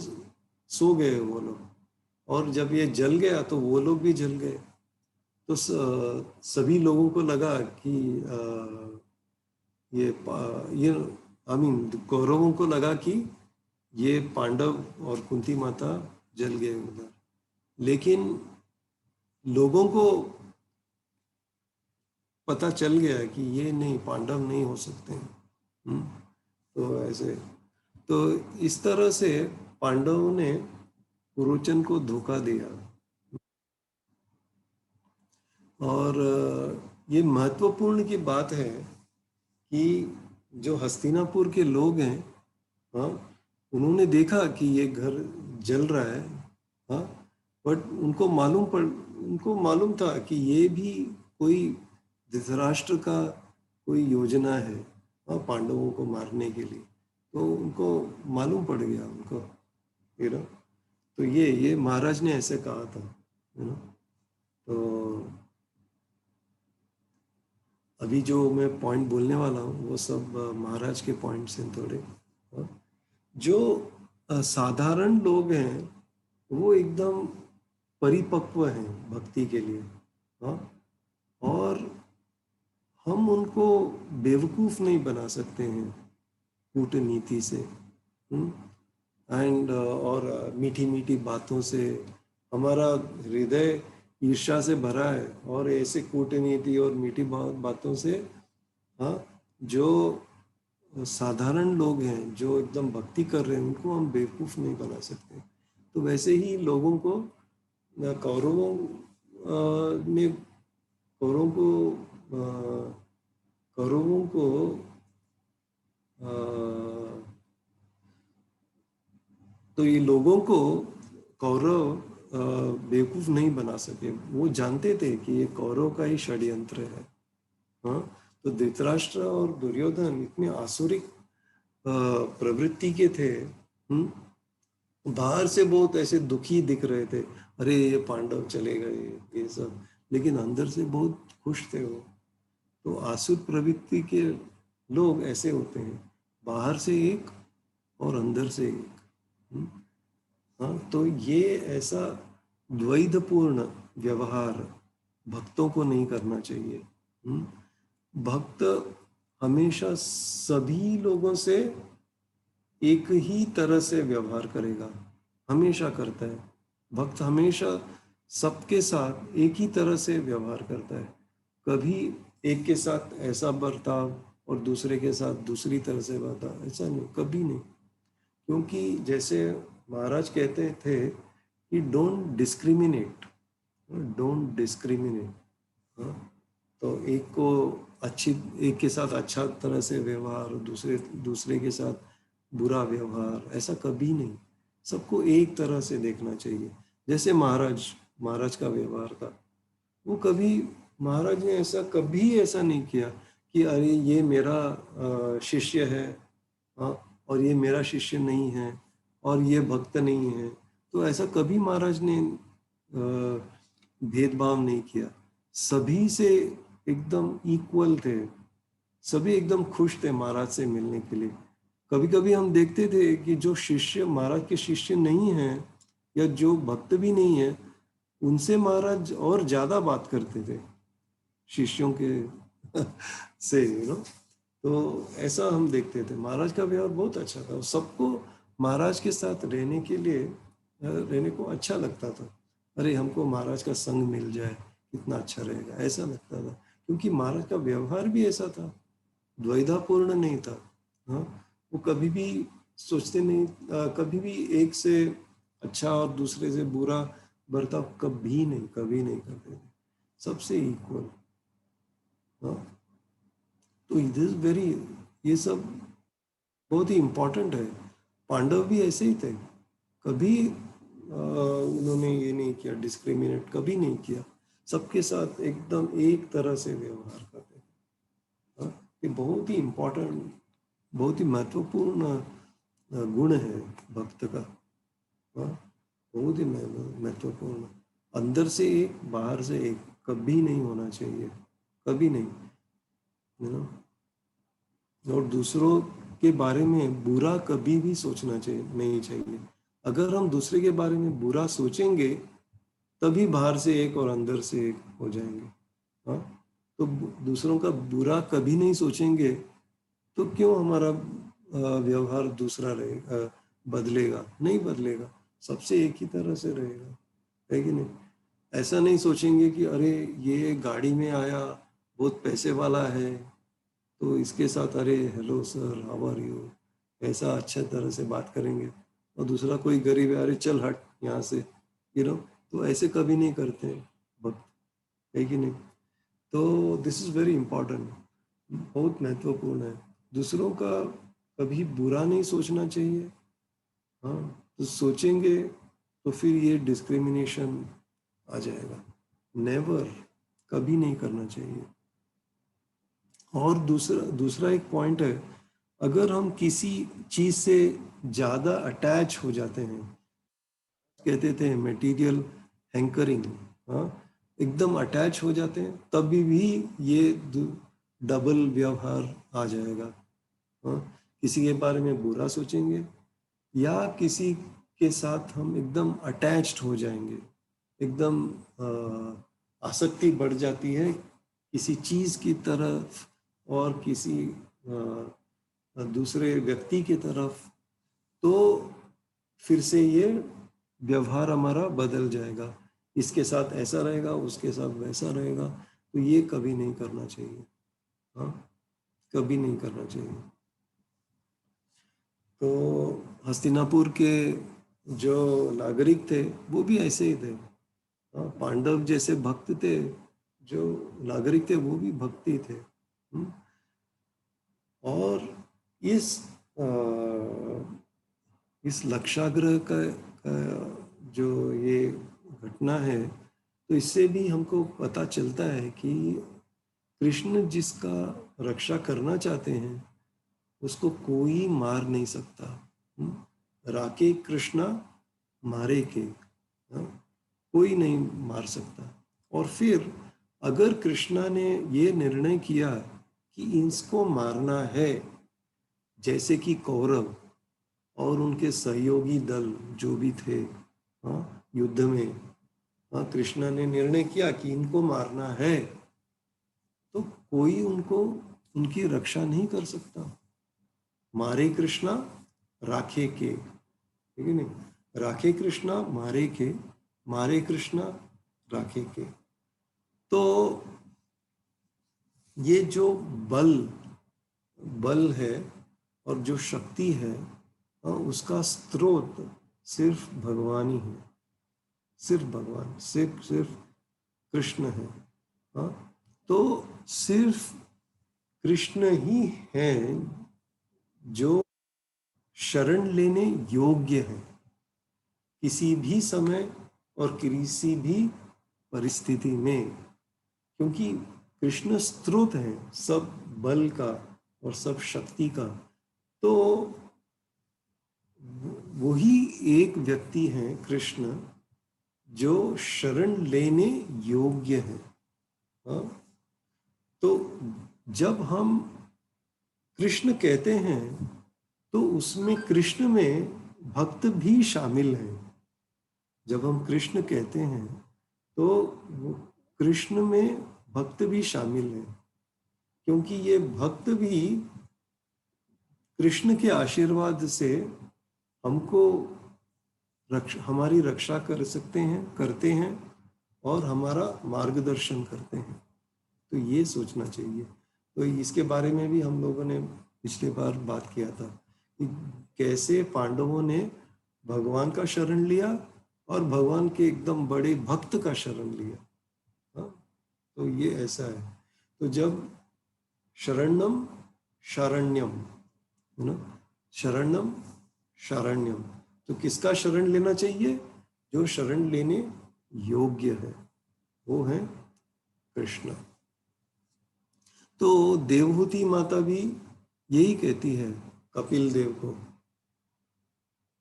सो गए वो लोग। और जब ये जल गया तो वो लोग भी जल गए। तो सभी लोगों को लगा कि ये कौरवों को लगा कि ये पांडव और कुंती माता जल गए उधर। लेकिन लोगों को पता चल गया कि ये नहीं, पांडव नहीं हो सकते हैं। तो ऐसे, तो इस तरह से पांडवों ने पुरोचन को धोखा दिया। और ये महत्वपूर्ण की बात है कि जो हस्तिनापुर के लोग हैं, हाँ, उन्होंने देखा कि ये घर जल रहा है, हाँ, बट उनको मालूम था कि ये भी कोई धृतराष्ट्र का कोई योजना है, हाँ, पांडवों को मारने के लिए। तो उनको मालूम पड़ गया उनको, तो ये महाराज ने ऐसे कहा था, तो अभी जो मैं पॉइंट बोलने वाला हूँ वो सब महाराज के पॉइंट्स हैं थोड़े। जो साधारण लोग हैं वो एकदम परिपक्व हैं भक्ति के लिए, हाँ, और हम उनको बेवकूफ़ नहीं बना सकते हैं कूटनीति से, एंड और मीठी मीठी बातों से। हमारा हृदय ईर्ष्या से भरा है और ऐसे कूटनीति और मीठी बातों से, हाँ, जो साधारण लोग हैं जो एकदम भक्ति कर रहे हैं उनको हम बेवकूफ़ नहीं बना सकते। तो वैसे ही लोगों को, कौरवों को तो ये लोगों को कौरव बेवकूफ़ नहीं बना सके। वो जानते थे कि ये कौरव का ही षड्यंत्र है, हाँ। तो धृतराष्ट्र और दुर्योधन इतने आसुरिक प्रवृत्ति के थे, बाहर से बहुत ऐसे दुखी दिख रहे थे, अरे ये पांडव चले गए ये सब, लेकिन अंदर से बहुत खुश थे वो। तो आसुर प्रवृत्ति के लोग ऐसे होते हैं, बाहर से एक और अंदर से एक। हाँ, तो ये ऐसा द्वैधपूर्ण व्यवहार भक्तों को नहीं करना चाहिए। भक्त हमेशा सभी लोगों से एक ही तरह से व्यवहार करेगा, हमेशा करता है। भक्त हमेशा सबके साथ एक ही तरह से व्यवहार करता है, कभी एक के साथ ऐसा बर्ताव और दूसरे के साथ दूसरी तरह से बता, ऐसा नहीं, कभी नहीं। क्योंकि जैसे महाराज कहते थे कि डोंट डिस्क्रिमिनेट, डोंट डिस्क्रिमिनेट। तो एक के साथ अच्छा तरह से व्यवहार, दूसरे के साथ बुरा व्यवहार, ऐसा कभी नहीं। सबको एक तरह से देखना चाहिए। जैसे महाराज का व्यवहार था, वो कभी, महाराज ने कभी ऐसा नहीं किया कि अरे ये मेरा शिष्य है, और ये मेरा शिष्य नहीं है, और ये भक्त नहीं है। तो ऐसा कभी महाराज ने भेदभाव नहीं किया। सभी से एकदम इक्वल थे, सभी एकदम खुश थे महाराज से मिलने के लिए। कभी कभी हम देखते थे कि जो शिष्य महाराज के शिष्य नहीं हैं या जो भक्त भी नहीं है, उनसे महाराज और ज्यादा बात करते थे शिष्यों के से, तो ऐसा हम देखते थे। महाराज का व्यवहार बहुत अच्छा था, सबको महाराज के साथ रहने को अच्छा लगता था। अरे हमको महाराज का संग मिल जाए कितना अच्छा रहेगा, ऐसा लगता था। क्योंकि महाराज का व्यवहार भी ऐसा था, द्वैधापूर्ण नहीं था। वो कभी भी सोचते नहीं, कभी भी एक से अच्छा और दूसरे से बुरा बर्ताव कभी नहीं करते थे, सबसे इक्वल। तो ये सब बहुत ही इम्पोर्टेंट है। पांडव भी ऐसे ही थे, कभी उन्होंने ये नहीं किया, डिस्क्रिमिनेट कभी नहीं किया, सबके साथ एकदम एक तरह से व्यवहार करते थे। ये बहुत ही इम्पोर्टेंट, बहुत ही महत्वपूर्ण गुण है भक्त का। बहुत ही महत्वपूर्ण, अंदर से एक बाहर से एक कभी नहीं होना चाहिए, कभी नहीं, और दूसरों के बारे में बुरा कभी भी सोचना नहीं चाहिए। अगर हम दूसरे के बारे में बुरा सोचेंगे तभी बाहर से एक और अंदर से एक हो जाएंगे। तो दूसरों का बुरा कभी नहीं सोचेंगे तो क्यों हमारा व्यवहार दूसरा रहेगा, बदलेगा? नहीं बदलेगा, सबसे एक ही तरह से रहेगा, है कि नहीं? ऐसा नहीं सोचेंगे कि अरे ये गाड़ी में आया, बहुत पैसे वाला है, तो इसके साथ अरे hello sir, how are you, ऐसा अच्छा तरह से बात करेंगे। और दूसरा कोई गरीब है, अरे चल हट यहाँ से, तो ऐसे कभी नहीं करते हैं भक्त, है कि नहीं? तो दिस इज वेरी इंपॉर्टेंट, बहुत महत्वपूर्ण है। दूसरों का कभी बुरा नहीं सोचना चाहिए। तो सोचेंगे तो फिर ये डिस्क्रिमिनेशन आ जाएगा। नेवर, कभी नहीं करना चाहिए। और दूसरा एक पॉइंट है, अगर हम किसी चीज से ज्यादा अटैच हो जाते हैं, कहते थे मटेरियल हैंकरिंग, एकदम अटैच हो जाते हैं, तभी भी ये डबल व्यवहार आ जाएगा। किसी के बारे में बुरा सोचेंगे या किसी के साथ हम एकदम अटैच्ड हो जाएंगे, एकदम आसक्ति बढ़ जाती है किसी चीज की तरफ और किसी दूसरे व्यक्ति की तरफ, तो फिर से ये व्यवहार हमारा बदल जाएगा। इसके साथ ऐसा रहेगा, उसके साथ वैसा रहेगा। तो ये कभी नहीं करना चाहिए, कभी नहीं करना चाहिए। तो हस्तिनापुर के जो नागरिक थे वो भी ऐसे ही थे। पांडव जैसे भक्त थे, जो नागरिक थे वो भी भक्ति थे। और इस लक्षाग्रह का जो ये घटना है, तो इससे भी हमको पता चलता है कि कृष्ण जिसका रक्षा करना चाहते हैं उसको कोई मार नहीं सकता। राके कृष्णा मारे के, कोई नहीं मार सकता। और फिर अगर कृष्णा ने ये निर्णय किया कि इसको मारना है, जैसे कि कौरव और उनके सहयोगी दल जो भी थे युद्ध में, कृष्णा ने निर्णय किया कि इनको मारना है, तो कोई उनकी रक्षा नहीं कर सकता। मारे कृष्णा राखे के, ठीक है नहीं? राखे कृष्णा मारे के, मारे कृष्णा राखे के। तो ये जो बल बल है और जो शक्ति है, उसका स्रोत सिर्फ भगवान ही है, सिर्फ भगवान, सिर्फ कृष्ण है। हाँ, तो सिर्फ कृष्ण ही है जो शरण लेने योग्य है किसी भी समय और किसी भी परिस्थिति में, क्योंकि कृष्ण स्रोत है सब बल का और सब शक्ति का। तो वही एक व्यक्ति है कृष्ण जो शरण लेने योग्य है। हाँ? तो जब हम कृष्ण कहते हैं तो उसमें कृष्ण में भक्त भी शामिल है। जब हम कृष्ण कहते हैं तो कृष्ण में भक्त भी शामिल है, क्योंकि ये भक्त भी कृष्ण के आशीर्वाद से हमको हमारी रक्षा कर सकते हैं, करते हैं और हमारा मार्गदर्शन करते हैं। तो ये सोचना चाहिए। तो इसके बारे में भी हम लोगों ने पिछले बार बात किया था कि कैसे पांडवों ने भगवान का शरण लिया और भगवान के एकदम बड़े भक्त का शरण लिया। हाँ, तो ये ऐसा है। तो जब शरणम शरण्यम है ना, शरणम शरण्यम, तो किसका शरण लेना चाहिए? जो शरण लेने योग्य है, वो है कृष्ण। तो देवहूति माता भी यही कहती है कपिल देव को,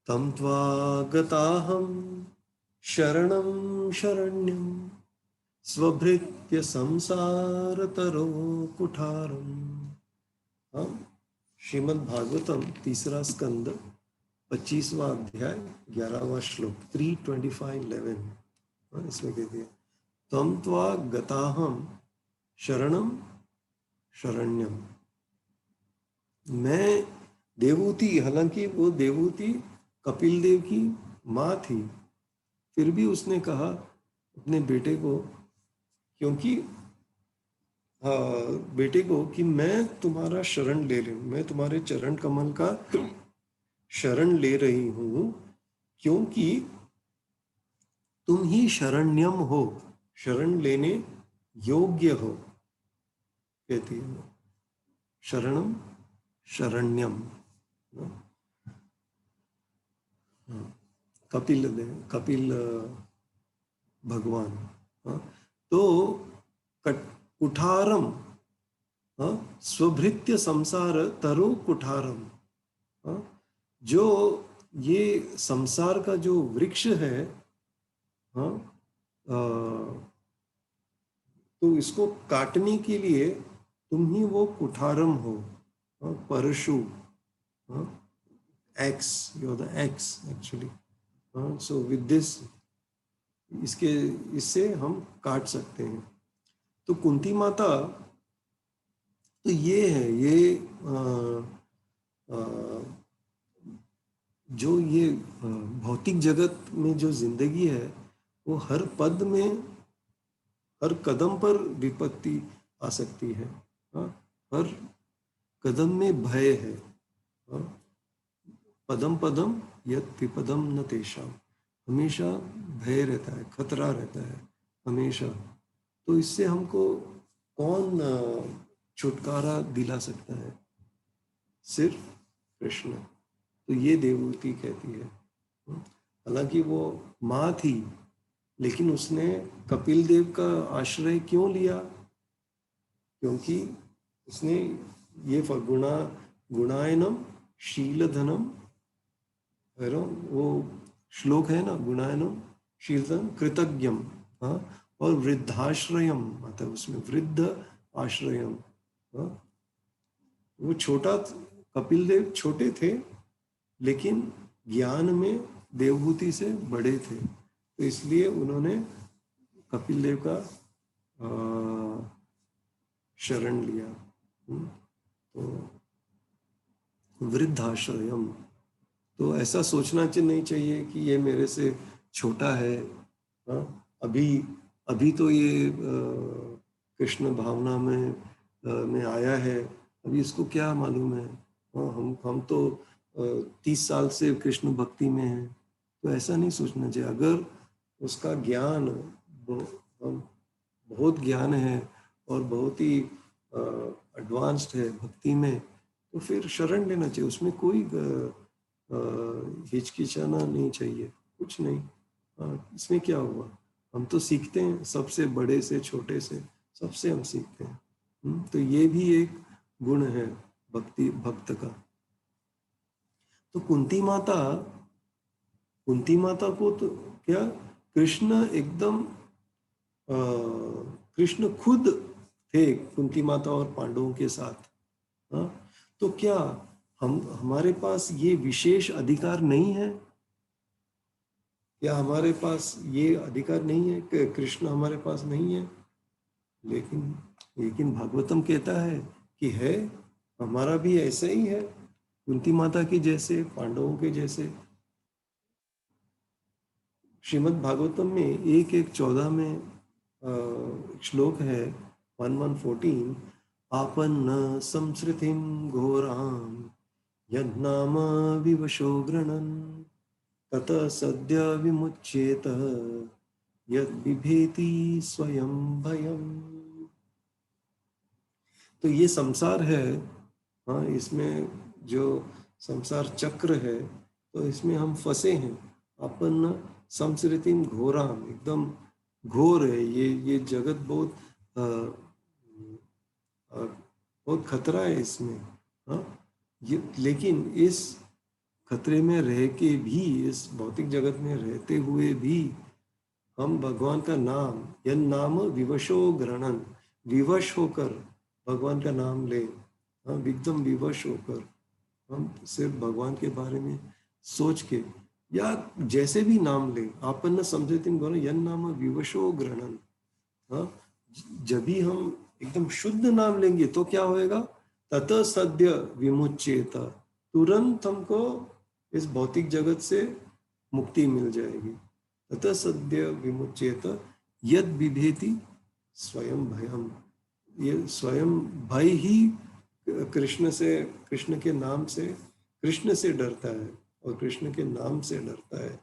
तम त्वागताहं शरणं शरण्यं स्वभृत्य संसारतरो कुठारम। हम श्रीमद् भागवतम 3 स्कंद 25वां अध्याय 11वां श्लोक 3:25-11 इसमें कहती है, तम त्वा गताहम शरणम शरण्यम। मैं देवहूति, हालांकि वो देवहूति कपिल देव की माँ थी, फिर भी उसने कहा अपने बेटे को, क्योंकि बेटे को कि मैं तुम्हारा शरण ले रही हूँ, मैं तुम्हारे चरण कमल का शरण ले रही हूँ, क्योंकि तुम ही शरण्यम हो, शरण लेने योग्य हो, कहती है शरणम शरण्यम। कपिल भगवान। तो कुठारम, स्वभृत्य संसार तरो कुठारम, जो ये संसार का जो वृक्ष है, तो इसको काटने के लिए तुम ही वो कुठारम हो, परशु, axe, you are the axe actually. So with this, इससे हम काट सकते हैं। तो कुंती माता, तो ये है, ये जो ये भौतिक जगत में जो जिंदगी है, वो हर पद में, हर कदम पर विपत्ति आ सकती है। हर कदम में भय है। पदम पदम यत् विपदम न तेषाम, हमेशा भय रहता है, खतरा रहता है हमेशा। तो इससे हमको कौन छुटकारा दिला सकता है? सिर्फ कृष्ण। तो ये देवहूति कहती है। हालांकि वो माँ थी, लेकिन उसने कपिल देव का आश्रय क्यों लिया? क्योंकि उसने ये गुणायनम शीलधनम, वो श्लोक है ना, गुणायनम शीलधन कृतज्ञम, और वृद्धाश्रयम, मतलब उसमें वृद्ध आश्रयम। वो छोटा, कपिल देव छोटे थे, लेकिन ज्ञान में देवहूति से बड़े थे, तो इसलिए उन्होंने कपिल देव का शरण लिया। तो वृद्धाश्रयम, तो ऐसा सोचना नहीं चाहिए कि ये मेरे से छोटा है। अभी तो ये कृष्ण भावना में आया है, अभी इसको क्या मालूम है? हम तो 30 साल से कृष्ण भक्ति में हैं, तो ऐसा नहीं सोचना चाहिए। अगर उसका ज्ञान बहुत ज्ञान है और बहुत ही एडवांस्ड है भक्ति में, तो फिर शरण लेना चाहिए। उसमें कोई हिचकिचाना नहीं चाहिए, कुछ नहीं। इसमें क्या हुआ? हम तो सीखते हैं, सबसे बड़े से छोटे से सबसे हम सीखते हैं। तो ये भी एक गुण है भक्त का। तो कुंती माता को तो क्या कृष्ण एकदम कृष्ण खुद थे कुंती माता और पांडवों के साथ। हाँ, तो क्या हमारे पास ये विशेष अधिकार नहीं है? क्या हमारे पास ये अधिकार नहीं है कि कृष्ण हमारे पास नहीं है? लेकिन भागवतम कहता है कि है, हमारा भी ऐसा ही है, कुंती माता की जैसे, पांडवों के जैसे। श्रीमद् भागवतम में 1:14 में श्लोक है 11:14, आपन्न संसृतिम घोराम यन्नाम विवशो गृणन् ततः सद्य विमुच्येत यद बिभेति स्वयं भयम। तो ये संसार है, हाँ, इसमें जो संसार चक्र है, तो इसमें हम फंसे हैं। अपन संसृतिम घोराम, एकदम घोर है ये जगत, बहुत खतरा है इसमें। हाँ, लेकिन इस खतरे में रह के भी, इस भौतिक जगत में रहते हुए भी हम भगवान का नाम, यन नाम विवशो ग्रहणन, विवश होकर भगवान का नाम ले। हम एकदम विवश होकर हम सिर्फ भगवान के बारे में सोच के, या जैसे भी नाम ले, आपन्न समझतिम गौर यन नाम विवशो ग्रहणन। हाँ, जब भी हम एकदम शुद्ध नाम लेंगे तो क्या होएगा? ततः सद्य विमुच्येत, तुरंत हमको इस भौतिक जगत से मुक्ति मिल जाएगी। ततः सद्य विमुच्येत यद बिभेति स्वयं भयम, ये स्वयं भय ही कृष्ण के नाम से, कृष्ण से डरता है और कृष्ण के नाम से डरता है।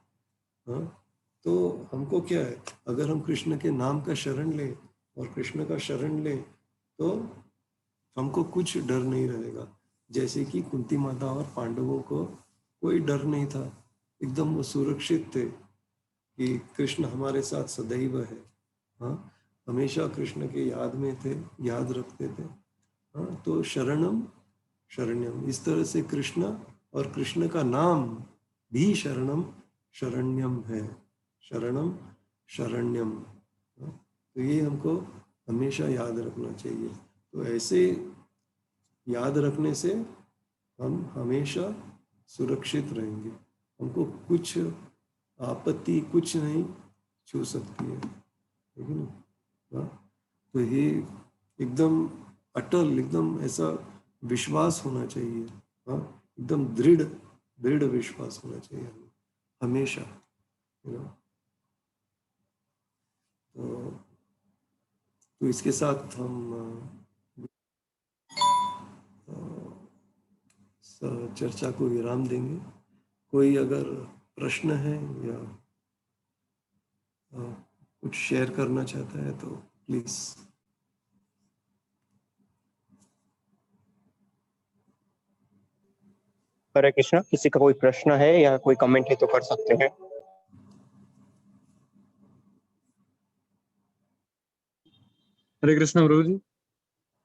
हाँ, तो हमको क्या है, अगर हम कृष्ण के नाम का शरण लें और कृष्ण का शरण लें तो हमको कुछ डर नहीं रहेगा। जैसे कि कुंती माता और पांडवों को कोई डर नहीं था, एकदम वो सुरक्षित थे कि कृष्ण हमारे साथ सदैव है। हाँ, हमेशा कृष्ण के याद में थे, याद रखते थे। हाँ, तो शरणम शरण्यम, इस तरह से कृष्ण और कृष्ण का नाम भी शरणम शरण्यम है। शरणम शरण्यम। तो ये हमको हमेशा याद रखना चाहिए। तो ऐसे याद रखने से हम हमेशा सुरक्षित रहेंगे, हमको कुछ आपत्ति कुछ नहीं छू सकती है, लेकिन तो ये एकदम अटल, एकदम ऐसा विश्वास होना चाहिए। हाँ, एकदम दृढ़ विश्वास होना चाहिए हमेशा। तो इसके साथ हम चर्चा को विराम देंगे। कोई अगर प्रश्न है या कुछ शेयर करना चाहता है तो प्लीज। हरे कृष्णा, किसी का कोई प्रश्न है या कोई कमेंट है तो कर सकते हैं। हरे कृष्ण प्रभु जी।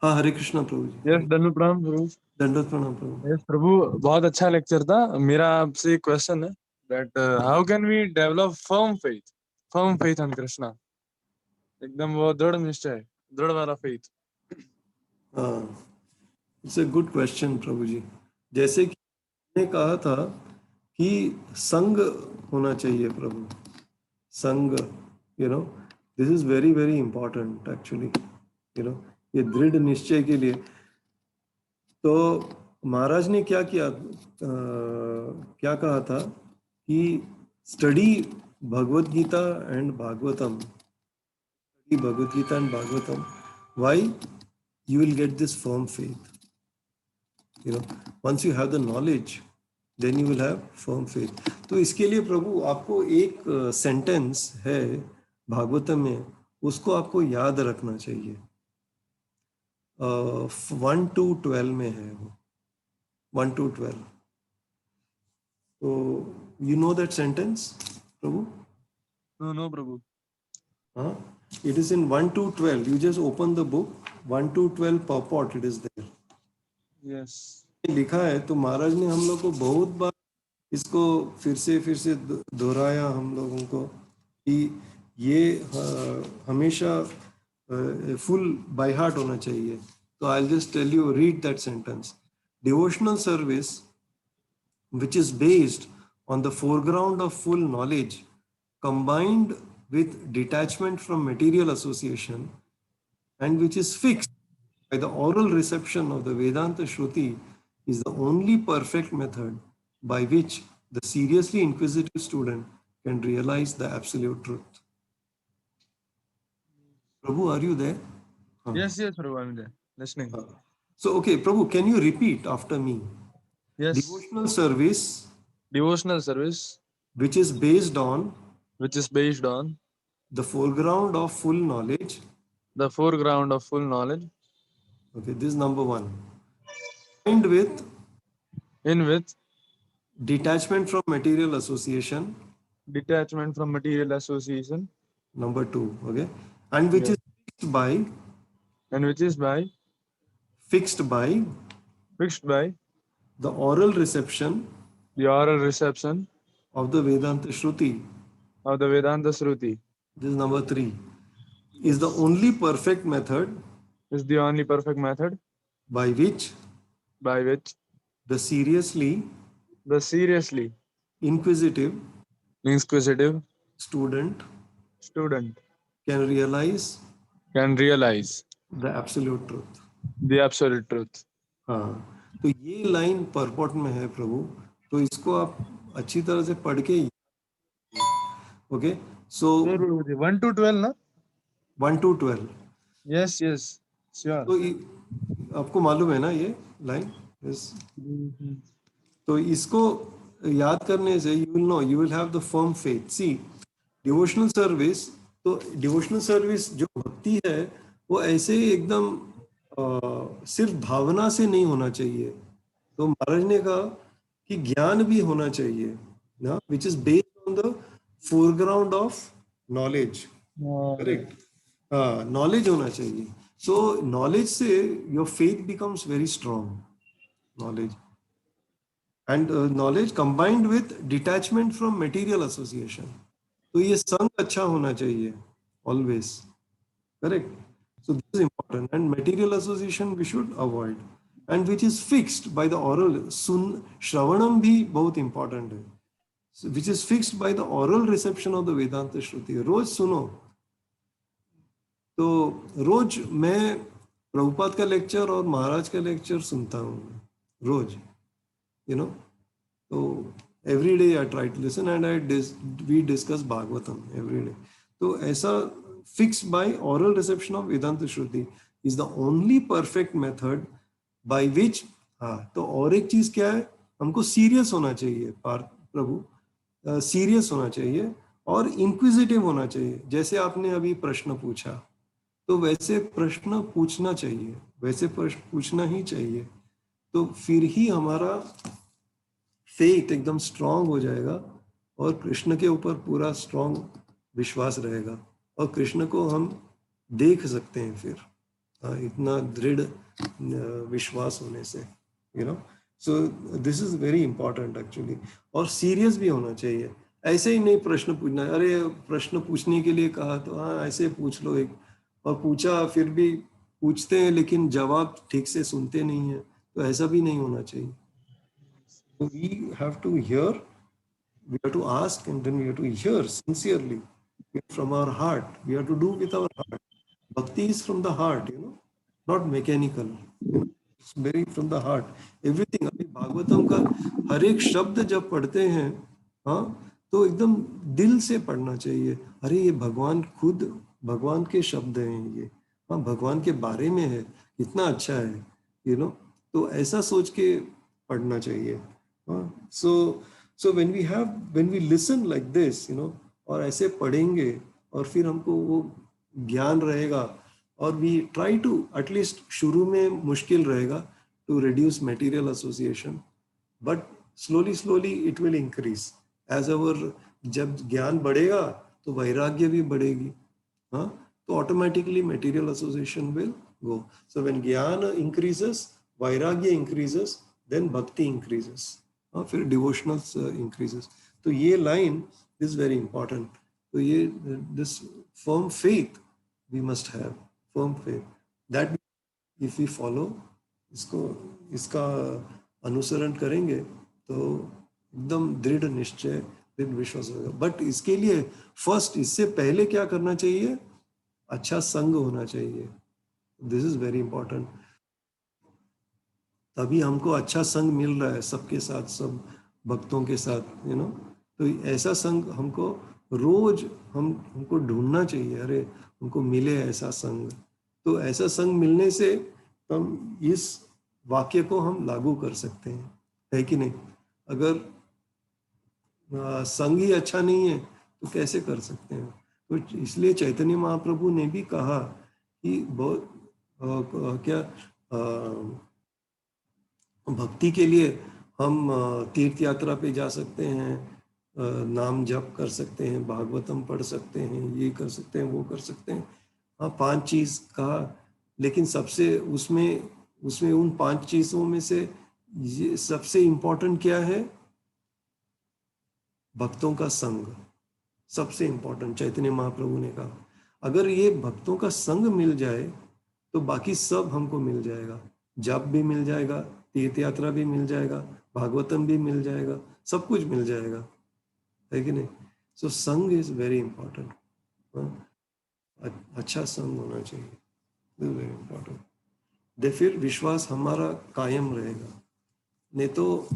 हाँ, हरे कृष्णा प्रभु जी। यस, दंडवत प्रणाम प्रभु। दंडवत प्रणाम प्रभु। यस प्रभु, बहुत अच्छा लेक्चर था। मेरा आपसे एक क्वेश्चन है that how can we develop firm faith on Krishna, एकदम वो दृढ़ निश्चय, दृढ़ वाला फेथ। हाँ, it's a good question Prabhu ji. जैसे कि मैंने कहा था कि संग होना चाहिए प्रभु, संग, this is very very important actually, ये दृढ़ निश्चय के लिए। तो महाराज ने क्या किया, क्या कहा था कि study Bhagavad Gita and Bhagavatam, Bhagavad Gita and Bhagavatam. Why? You will get this firm faith. You know, once you have the knowledge, then you will have firm faith. तो इसके लिए प्रभु आपको एक सेंटेंस है भागवतम में, उसको आपको याद रखना चाहिए. 1 to 12 में है वो, 1 to 12. So you know that sentence, Prabhu? No, Prabhu. Huh? It is in 1 to 12. You just open the book, 1 to 12 purport, it is there. Yes. लिखा है. तो महाराज ने हम लोग को बहुत बार इसको फिर से दोहराया हम लोगों को कि ये हमेशा फुल बाय हार्ट होना चाहिए. तो I will just tell you, read that sentence. Devotional service which is based on the foreground of full knowledge combined with detachment from material association and which is fixed by the oral reception of the Vedanta Shruti is the only perfect method by which the seriously inquisitive student can realize the absolute truth. Prabhu, are you there? Yes, Prabhu, I'm there. Listening. So, okay, Prabhu, can you repeat after me? Yes. Devotional service Devotional service, which is based on the foreground of full knowledge. the foreground of full knowledge. Okay, this is number 1. And with In with detachment from material association. detachment from material association. Number 2. Okay, and which Yeah. is fixed by And which is fixed by fixed by the oral reception the oral reception of the Vedanta Shruti. of the Vedanta Shruti. This is number 3. Is the only perfect method Is the only perfect method by which by which the seriously the seriously inquisitive inquisitive student student can realize can realize the absolute truth. the absolute truth. हाँ, तो ये line purport में है प्रभु. तो इसको आप अच्छी तरह से पढ़ के, ओके. सो 1 to 12 ना? 1 to 12. Yes, sure. तो आपको मालूम है ना ये लाइन? Yes. तो इसको याद करने से you will know, you will have the firm faith. See, devotional service, तो devotional service जो भक्ति है वो ऐसे एकदम सिर्फ भावना से नहीं होना चाहिए. तो महाराज ने कहा कि ज्ञान भी होना चाहिए ना, which is based on the foreground of knowledge. Correct. Knowledge होना चाहिए. सो नॉलेज से your faith becomes very strong. Knowledge and knowledge combined with detachment from material association. तो ये संग अच्छा होना चाहिए always. Correct. So this is important. And material association we should avoid, and which is fixed by the oral. श्रवणम भी बहुत important है. Which is fixed by the oral reception of the Vedanta shruti. रोज सुनो. तो रोज मैं प्रभुपाद का लेक्चर और महाराज का लेक्चर सुनता हूँ रोज, यू नो. तो every day I try to listen and we discuss Bhagavatam every day. तो ऐसा fix by oral reception of Vedanta shruti is the only perfect method by which. हाँ, तो और एक चीज क्या है, हमको सीरियस होना चाहिए प्रभु. सीरियस होना चाहिए और इंक्विजिटिव होना चाहिए. जैसे आपने अभी प्रश्न पूछा, तो वैसे प्रश्न पूछना चाहिए, वैसे प्रश्न पूछना ही चाहिए. तो फिर ही हमारा फेथ एकदम स्ट्रांग हो जाएगा और कृष्ण के ऊपर पूरा स्ट्रांग विश्वास रहेगा और कृष्ण को हम देख सकते हैं फिर. इतना दृढ़ विश्वास होने से, you know. So this is very important actually. और सीरियस भी होना चाहिए. ऐसे ही नहीं प्रश्न पूछना, अरे प्रश्न पूछने के लिए कहा तो हाँ ऐसे पूछ लो एक, और पूछा फिर भी पूछते हैं लेकिन जवाब ठीक से सुनते नहीं है. तो ऐसा भी नहीं होना चाहिए. We have to hear, we have to ask, and then we have to hear sincerely from our heart. We have to do with our heart. Bhakti is from the heart, you know, not mechanical. It's very from the heart. Everything. अभी भागवतम का हर एक शब्द जब पढ़ते हैं, हाँ, तो एकदम दिल से पढ़ना चाहिए. अरे ये भगवान खुद, भगवान के शब्द हैं ये, हाँ, भगवान के बारे में है, कितना अच्छा है, यू नो. तो ऐसा सोच के पढ़ना चाहिए. So when we listen like this, और ऐसे पढ़ेंगे और फिर हमको वो ज्ञान रहेगा, और वी ट्राई टू, एटलीस्ट शुरू में मुश्किल रहेगा to reduce material association, but slowly it will increase as our. जब ज्ञान बढ़ेगा तो वैराग्य भी बढ़ेगी. हाँ, तो automatically material association will go. So when jnana increases, vairagya increases, then bhakti increases, फिर डिवोशनल्स इंक्रीजेस. तो ये लाइन इज वेरी इंपॉर्टेंट. तो ये this firm faith we must have, firm faith that if we follow, इसका अनुसरण करेंगे तो एकदम दृढ़ निश्चय, दृढ़ विश्वास होगा. बट इसके लिए फर्स्ट, इससे पहले क्या करना चाहिए? अच्छा संग होना चाहिए. This is very important. तभी हमको अच्छा संग मिल रहा है सबके साथ, सब भक्तों के साथ, तो ऐसा संग हमको रोज हमको ढूंढना चाहिए. अरे हमको मिले ऐसा संग. तो ऐसा संग मिलने से हम इस वाक्य को हम लागू कर सकते हैं, है कि नहीं? अगर संग ही अच्छा नहीं है तो कैसे कर सकते हैं? तो इसलिए चैतन्य महाप्रभु ने भी कहा कि बहुत क्या भक्ति के लिए हम तीर्थ यात्रा पे जा सकते हैं, नाम जप कर सकते हैं, भागवतम पढ़ सकते हैं, ये कर सकते हैं, वो कर सकते हैं. हाँ, 5 चीज कहा, लेकिन सबसे उसमें उन 5 चीजों में से ये सबसे इंपॉर्टेंट क्या है? भक्तों का संग सबसे इंपॉर्टेंट. चैतन्य महाप्रभु ने कहा अगर ये भक्तों का संग मिल जाए तो बाकी सब हमको मिल जाएगा. जप भी मिल जाएगा, तीर्थ यात्रा भी मिल जाएगा, भागवतम भी मिल जाएगा, सब कुछ मिल जाएगा, है कि नहीं? सो संग इज वेरी इंपॉर्टेंट. अच्छा संग होना चाहिए, वेरी इंपॉर्टेंट. दे फिर विश्वास हमारा कायम रहेगा. नहीं तो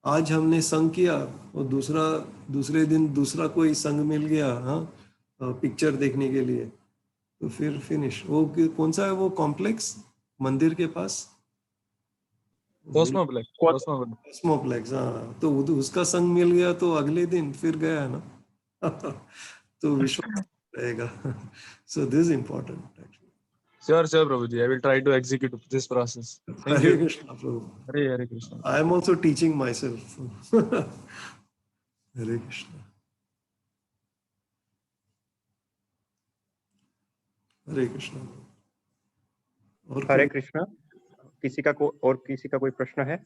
आज हमने संग किया और दूसरे दिन दूसरा कोई संग मिल गया, हाँ, पिक्चर देखने के लिए, तो फिर फिनिश. वो कौन सा है वो कॉम्प्लेक्स मंदिर के पास? कॉस्मोप्लेक्स. हाँ, तो उसका संग मिल गया तो अगले दिन फिर गया ना. तो विश्वास रहेगा. सो this is important actually. Sure, Prabhuji. I will try to execute this process. Thank Hare you. Krishna, Prabhu. Hare Krishna. I am also teaching myself. Hare Krishna. हरे कृष्णा. और हरे कृष्णा. किसी का कोई प्रश्न है?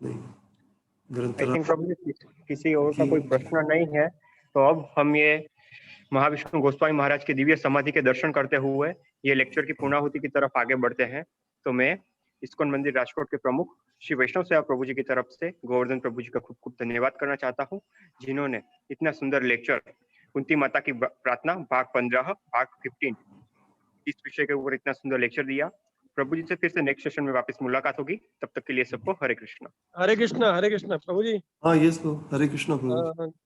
नहीं, आई थिंक प्रभु जी किसी और का कोई प्रश्न नहीं है. तो अब हम ये महाविष्णु गोस्वामी महाराज के दिव्य समाधि के दर्शन करते हुए ये लेक्चर की पूर्णाहुति की तरफ आगे बढ़ते हैं. तो मैं इस्कॉन मंदिर राजकोट के प्रमुख श्री वैष्णव सेवा प्रभु जी की तरफ से गोवर्धन प्रभु जी का खूब खूब धन्यवाद करना चाहता हूँ, जिन्होंने इतना सुंदर लेक्चर कुंती माता की प्रार्थना भाग 15 भाग 15 इस विषय के ऊपर इतना सुंदर लेक्चर दिया. प्रभु जी से फिर से नेक्स्ट सेशन में वापस मुलाकात होगी. तब तक के लिए सबको हरे कृष्णा. हरे कृष्णा. हरे कृष्णा प्रभु जी. हाँ, यस को हरे कृष्णा प्रभु.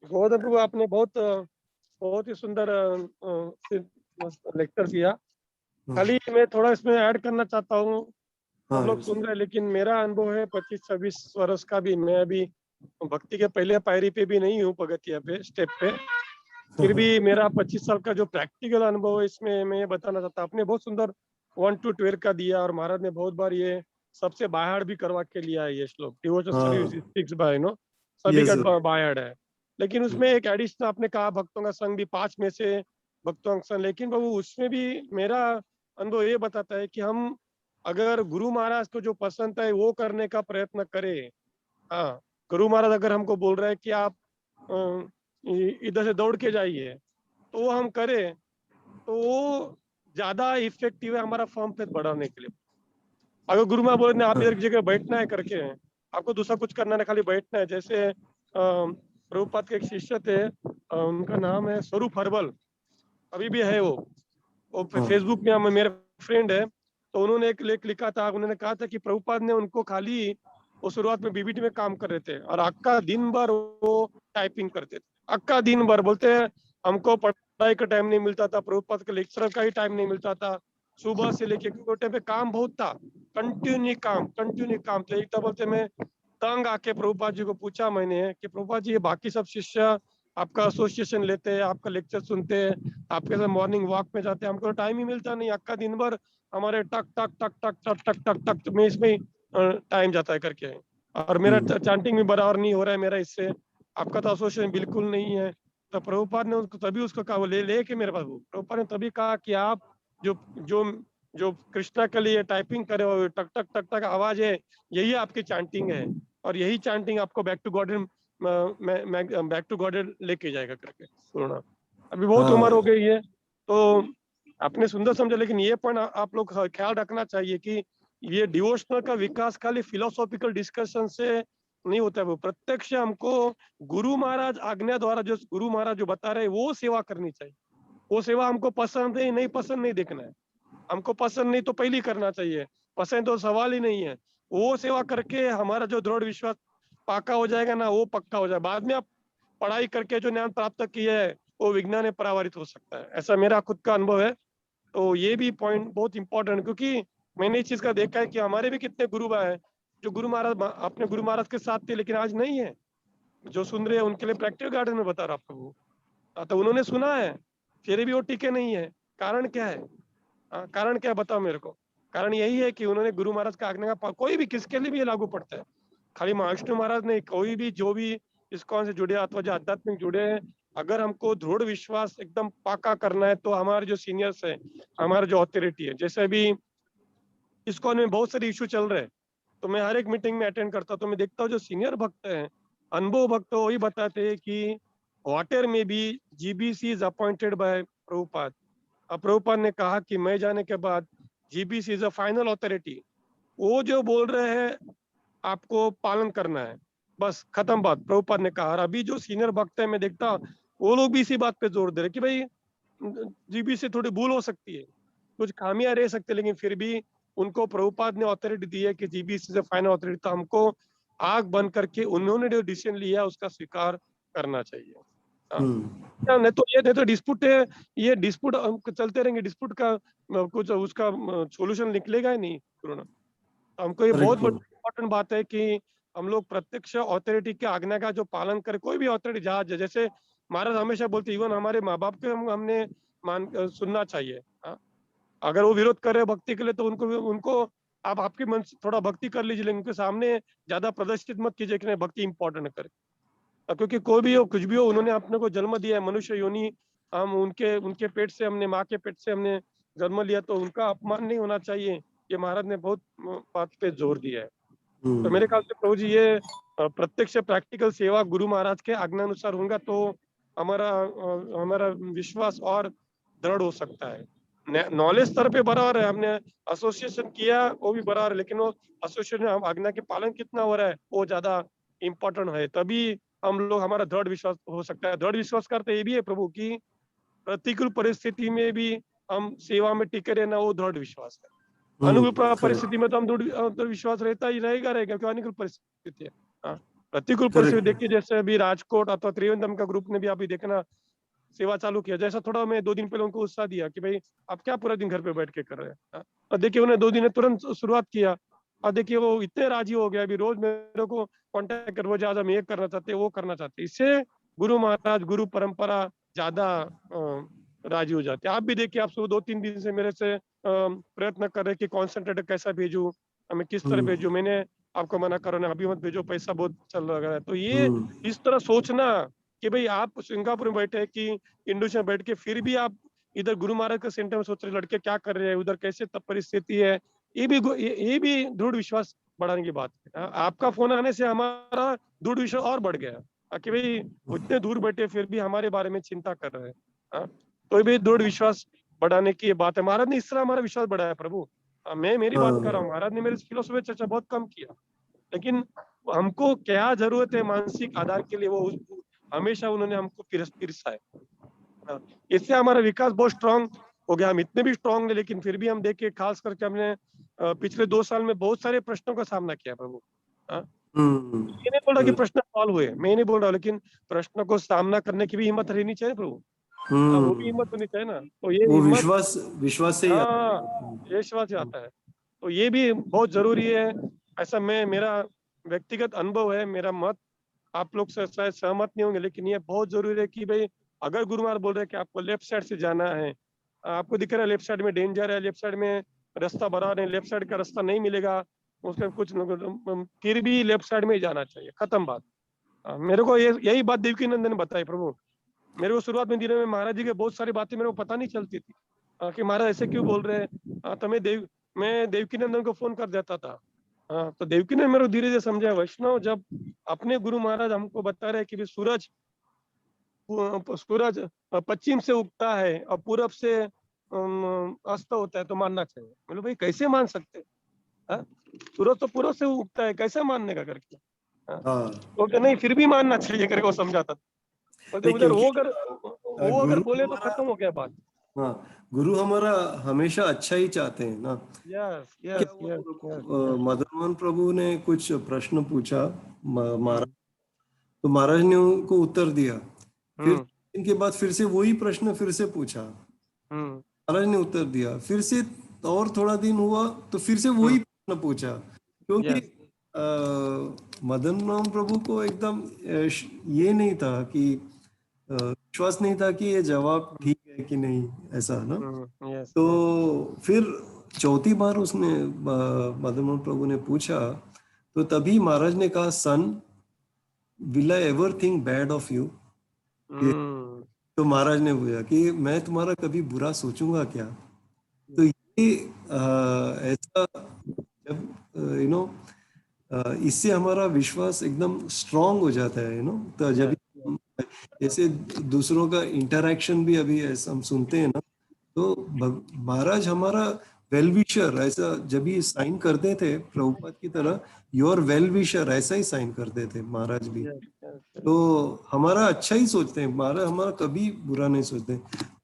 गोवर्धन प्रभु, आपने बहुत ही सुंदर लेक्चर किया. खाली मैं थोड़ा इसमें ऐड करना चाहता हूँ. हम लोग सुन रहे हैं, लेकिन मेरा अनुभव है 25-26 वर्ष का भी. मैं अभी भक्ति के पहले पायरी पे भी नहीं हूँ, पगतिया पे स्टेप पे. फिर भी मेरा 25 साल का जो प्रैक्टिकल अनुभव है इसमें मैं बताना चाहता हूँ. आपने बहुत सुंदर 1 to 12 का दिया, और महाराज ने बहुत बार ये सबसे बाहर भी करवा के लिया है ये श्लोक. डिवोशन सर्विस 6 बाय सभी का बाहर है. लेकिन उसमें एक एडिशनल आपने कहा भक्तों का संग भी 5 में से भक्तों का संग. लेकिन बाबू उसमें भी मेरा अनुभव ये बताता है कि हम अगर गुरु महाराज को जो पसंद है वो करने का प्रयत्न करें. हाँ, गुरु महाराज अगर हमको बोल रहे हैं कि आप इधर से दौड़ के जाइए, तो वो हम करें तो वो ज्यादा इफेक्टिव है हमारा फॉर्म फेथ बढ़ाने के लिए. अगर गुरु महाराज बोले आप एक जगह बैठना है करके, आपको दूसरा कुछ करना है, खाली बैठना है. जैसे प्रभुपाद के एक शिष्य थे, उनका नाम है स्वरूप हर्बल, अभी भी है वो फेसबुक में मेरे फ्रेंड है. तो उन्होंने एक लेख लिखा था. उन्होंने कहा था कि प्रभुपाद ने उनको खाली वो शुरुआत में बीबीटी में काम कर रहे थे और अक्का दिन भर वो टाइपिंग करते थे. अक्का दिन भर बोलते हैं हमको पढ़ाई का टाइम नहीं मिलता था, प्रभुपाद के लेक्चर का ही टाइम नहीं मिलता था. सुबह से लेके, क्योंकि टाइम पे काम बहुत था, कंटिन्यू काम। तो एक बोलते मैं तंग आके प्रभुपाद जी को पूछा मैंने कि प्रभुपाद जी ये बाकी सब शिष्य आपका एसोसिएशन लेते हैं, आपका लेक्चर सुनते हैं, आपके साथ मॉर्निंग वॉक में जाते हैं, हमको टाइम ही मिलता नहीं, आपका दिन भर हमारे टक टक टक टक टक टक टक टक में इसमें टाइम जाता है करके, और मेरा चांटिंग भी बराबर नहीं हो रहा है मेरा इससे, आपका तो एसोसिएशन बिल्कुल नहीं है। तो प्रभुपाद ने उसको तभी उसको कहा, वो ले के मेरे पास, प्रभुपाद ने तभी कहा कि आप जो जो जो कृष्णा के लिए टाइपिंग करे हो, टक टक टक टक आवाज है, यही आपकी चांटिंग है, और यही चांटिंग आपको बैक टू गॉड लेके जाएगा करके सुनना। अभी बहुत हाँ। उम्र हो गई है, तो आपने सुंदर समझा, लेकिन ये पॉइंट आप लोग ख्याल रखना चाहिए कि ये डिवोशनल का विकास खाली फिलोसॉफिकल डिस्कशन से नहीं होता है, वो प्रत्यक्ष हमको गुरु महाराज आज्ञा द्वारा जो गुरु महाराज जो बता रहे हैं वो सेवा करनी चाहिए। वो सेवा हमको पसंद है नहीं पसंद नहीं देखना है, हमको पसंद नहीं तो पहले ही करना चाहिए, पसंद तो सवाल ही नहीं है। वो सेवा करके हमारा जो दृढ़ विश्वास पाका हो जाएगा ना, वो पक्का हो जाएगा, बाद में आप पढ़ाई करके जो ज्ञान प्राप्त किया है वो विज्ञान में परावर्तित हो सकता है, ऐसा मेरा खुद का अनुभव है। तो ये भी पॉइंट बहुत इंपॉर्टेंट, क्योंकि मैंने इस चीज का देखा है कि हमारे भी कितने गुरु है जो गुरु महाराज अपने गुरु महाराज के साथ थे लेकिन आज नहीं है, जो सुन रहे हैं उनके लिए प्रैक्टिकल गार्डन में बता रहा आपको वो, तो उन्होंने सुना है फिर भी वो टिके नहीं है, कारण क्या है? कारण क्या है बताओ मेरे को। कारण यही है कि उन्होंने गुरु महाराज का आज्ञा का, कोई भी किसके लिए भी ये लागू पड़ता है, खाली महाविष्णु महाराज नहीं, कोई भी जो भी इस्कॉन से जुड़े अथवा जो आध्यात्मिक जुड़े हैं, अगर हमको दृढ़ विश्वास एकदम पाका करना है तो हमारे जो सीनियर्स है, हमारे जो अथॉरिटी है, जैसे अभी इस्कॉन में बहुत सारे इशू चल रहे हैं, तो मैं हर एक मीटिंग में अटेंड करता हूँ, तो मैं देखता हूँ जो सीनियर भक्त हैं, अनुभव भक्त वही बताते हैं कि वाटर में भी GBC is appointed by Prabhupada. अब प्रभुपाद ने कहा कि मैं जाने के बाद GBC is a final authority, वो जो बोल रहे हैं आपको पालन करना है, बस खत्म बात, प्रभुपाद ने कहा। और अभी जो सीनियर भक्त है मैं देखता हूँ वो लोग भी इसी बात पे जोर दे रहे कि भाई जीबीसी थोड़ी भूल हो सकती है, कुछ खामियां रह सकते, लेकिन फिर भी उनको प्रभुपाद ने अथॉरिटी दी है कि जीबीसी से फाइनल अथॉरिटी, तो हमको आग बंद करके उन्होंने जो डिसीजन लिया उसका स्वीकार करना चाहिए। नहीं तो ये नहीं तो डिस्प्यूट है, ये डिस्प्यूट चलते रहेंगे, डिस्प्यूट का कुछ उसका सॉल्यूशन निकलेगा ही नहीं कोरोना। हमको ये बहुत बड़ी इंपॉर्टेंट बात है कि हम लोग प्रत्यक्ष अथॉरिटी की आज्ञा का जो पालन करें, कोई भी अथॉरिटी जैसे महाराज हमेशा बोलते इवन हमारे माँ बाप के हमने सुनना चाहिए। अगर वो विरोध कर रहे भक्ति के लिए तो उनको आप आपके मन से थोड़ा भक्ति कर लीजिए, लेकिन उनके सामने ज्यादा प्रदर्शित मत कीजिए कि नहीं भक्ति इंपॉर्टेंट करे, क्योंकि कोई भी हो कुछ भी हो, उन्होंने अपने को जन्म दिया है, मनुष्य योनि, हम उनके पेट से हमने माँ के पेट से हमने जन्म लिया, तो उनका अपमान नहीं होना चाहिए, ये महाराज ने बहुत बात पे जोर दिया है। तो मेरे ख्याल से प्रभु जी ये प्रत्यक्ष प्रैक्टिकल सेवा गुरु महाराज के आज्ञा अनुसार होगा तो हमारा विश्वास और दृढ़ हो सकता है। नॉलेज स्तर पे बराबर है, हमने एसोसिएशन किया वो भी बराबर है, लेकिन वो एसोसिएशन में आज्ञा के पालन कितना हो रहा है वो ज्यादा इम्पोर्टेंट है, तभी हम लोग हमारा दृढ़ विश्वास हो सकता है। दृढ़ विश्वास करते ये भी है प्रभु की प्रतिकूल परिस्थिति में भी हम सेवा में टिके रहना, वो दृढ़ विश्वास है। अनुकूल परिस्थिति में तो हम दृढ़ विश्वास रहता ही रहेगा क्योंकि अनुकूल परिस्थिति है। प्रतिकूल परिस्थिति देखिए, जैसे अभी राजकोट अथवा त्रिवेंद्रम का ग्रुप ने भी अभी देखना सेवा चालू किया, जैसा थोड़ा मैं 2 दिन पहले उनको उत्साह दिया कि भाई आप क्या पूरा दिन घर पे बैठ के कर रहे हैं, और देखिए उन्हें 2 दिन तुरंत शुरुआत किया, और देखिए वो इतने राजी हो गया, अभी रोज मेरे को कांटेक्ट कर, वो ज्यादा हम ये करना चाहते वो करना चाहते, इससे गुरु महाराज गुरु परंपरा ज्यादा राजी हो जाते। आप भी देखिए, आप सुबह 2-3 दिन से मेरे से प्रयत्न कर रहे कि कॉन्सेंट्रेटर कैसा भेजूं, हमें किस तरह भेजूं, मैंने आपको मना करो ना अभी मत भेजो, पैसा बहुत चल रहा है। तो ये इस तरह सोचना कि भाई आप सिंगापुर में बैठे कि इंडोनेशिया में बैठ के फिर भी आप इधर गुरु महाराज के सेंटर में सोच रहे लड़के क्या कर रहे हैं, उधर कैसे तब परिस्थिति है, ये भी दृढ़ विश्वास बढ़ाने की बात है। आपका फोन आने से हमारा दृढ़ विश्वास और बढ़ गया कि भाई उतने दूर बैठे फिर भी हमारे बारे में चिंता कर रहे हैं, तो ये भी दृढ़ विश्वास बढ़ाने की बात है। महाराज ने इस तरह हमारा विश्वास बढ़ाया प्रभु। मैं मेरी बात कर रहा हूँ, महाराज ने मेरे फिलोसफी चर्चा बहुत कम किया, लेकिन हमको क्या जरूरत है मानसिक आधार के लिए, वो हमेशा उन्होंने हमको पिरसा है। इससे हमारा विकास बहुत स्ट्रांग हो गया। हम इतने भी स्ट्रांग नहीं, लेकिन फिर भी हम देखे खास करके हमने पिछले 2 साल में बहुत सारे प्रश्नों का सामना किया प्रभु। मैं नहीं बोल रहा कि प्रश्न सॉल्व हुए, मैं नहीं बोल रहा, लेकिन प्रश्नों को सामना करने की भी हिम्मत रहनी चाहिए प्रभु। वो भी हिम्मत होनी चाहिए ना, तो ये वो हिम्मत, विश्वास से ही आता है। हाँ ये विश्वास से आता है, तो ये भी बहुत जरूरी है। ऐसा मेरा व्यक्तिगत अनुभव है, मेरा मत आप लोग से शायद सहमत नहीं होंगे, लेकिन ये बहुत जरूरी है कि भाई अगर गुरु महाराज बोल रहे हैं कि आपको लेफ्ट साइड से जाना है, आपको दिख रहा है लेफ्ट साइड में डेंजर है, लेफ्ट साइड में रास्ता बना रहे हैं, लेफ्ट साइड का रास्ता नहीं मिलेगा, उसमें कुछ फिर भी लेफ्ट साइड में ही जाना चाहिए, खत्म बात। मेरे को ये यही बात देवकी नंदन ने बताई प्रभु। मेरे को शुरुआत में दिनों में महाराज जी के बहुत सारी बातें मेरे को पता नहीं चलती थी, कि महाराज ऐसे क्यों बोल रहे हैं, तो मैं देवकी नंदन को फोन कर देता था। तो देवकी ने मेरे को धीरे धीरे समझाया, वैष्णव जब अपने गुरु महाराज हमको बता रहे हैं कि सूरज सूरज पश्चिम से उगता है और पूरब से अस्त होता है, तो मानना चाहिए। बोले भाई कैसे मान सकते हैं, सूरज तो पूरब से उगता है, कैसे मानने का करके, हाँ तो नहीं फिर भी मानना चाहिए करके वो समझाता था। बोलते नहीं, उधर क्योंकि वो अगर गुरु बोले तो हमारा, खत्म हो गया बात। हाँ गुरु हमारा हमेशा अच्छा ही चाहते हैं ना। यस क्या यस हुआ, यस यस। मदन मोहन प्रभु ने कुछ प्रश्न पूछा महाराज, तो महाराज ने उनको उत्तर दिया। फिर इनके बाद फिर से वही प्रश्न फिर से पूछा, महाराज ने उत्तर दिया। फिर से और थोड़ा दिन हुआ तो फिर से वही प्रश्न पूछा, क्योंकि मदन मोहन प्रभु को एकदम ये नहीं था कि विश्वास नहीं था कि ये जवाब ठीक है कि नहीं, ऐसा ना। तो फिर चौथी बार उसने मदन मोहन प्रभु ने पूछा, तो तभी महाराज ने कहा, son will I ever think bad of you. तो महाराज ने पूछा कि मैं तुम्हारा कभी बुरा सोचूंगा क्या। तो ये ऐसा जब इससे हमारा विश्वास एकदम स्ट्रांग हो जाता है, तो जब ऐसे दूसरों का इंटरेक्शन भी अभी ऐसा हम सुनते हैं ना, तो महाराज हमारा वेल विशर, ऐसा जब ही साइन करते थे प्रभुपाद की तरह, योर वेल विशर ऐसा ही साइन करते थे महाराज भी। तो हमारा अच्छा ही सोचते हैं महाराज, हमारा कभी बुरा नहीं सोचते।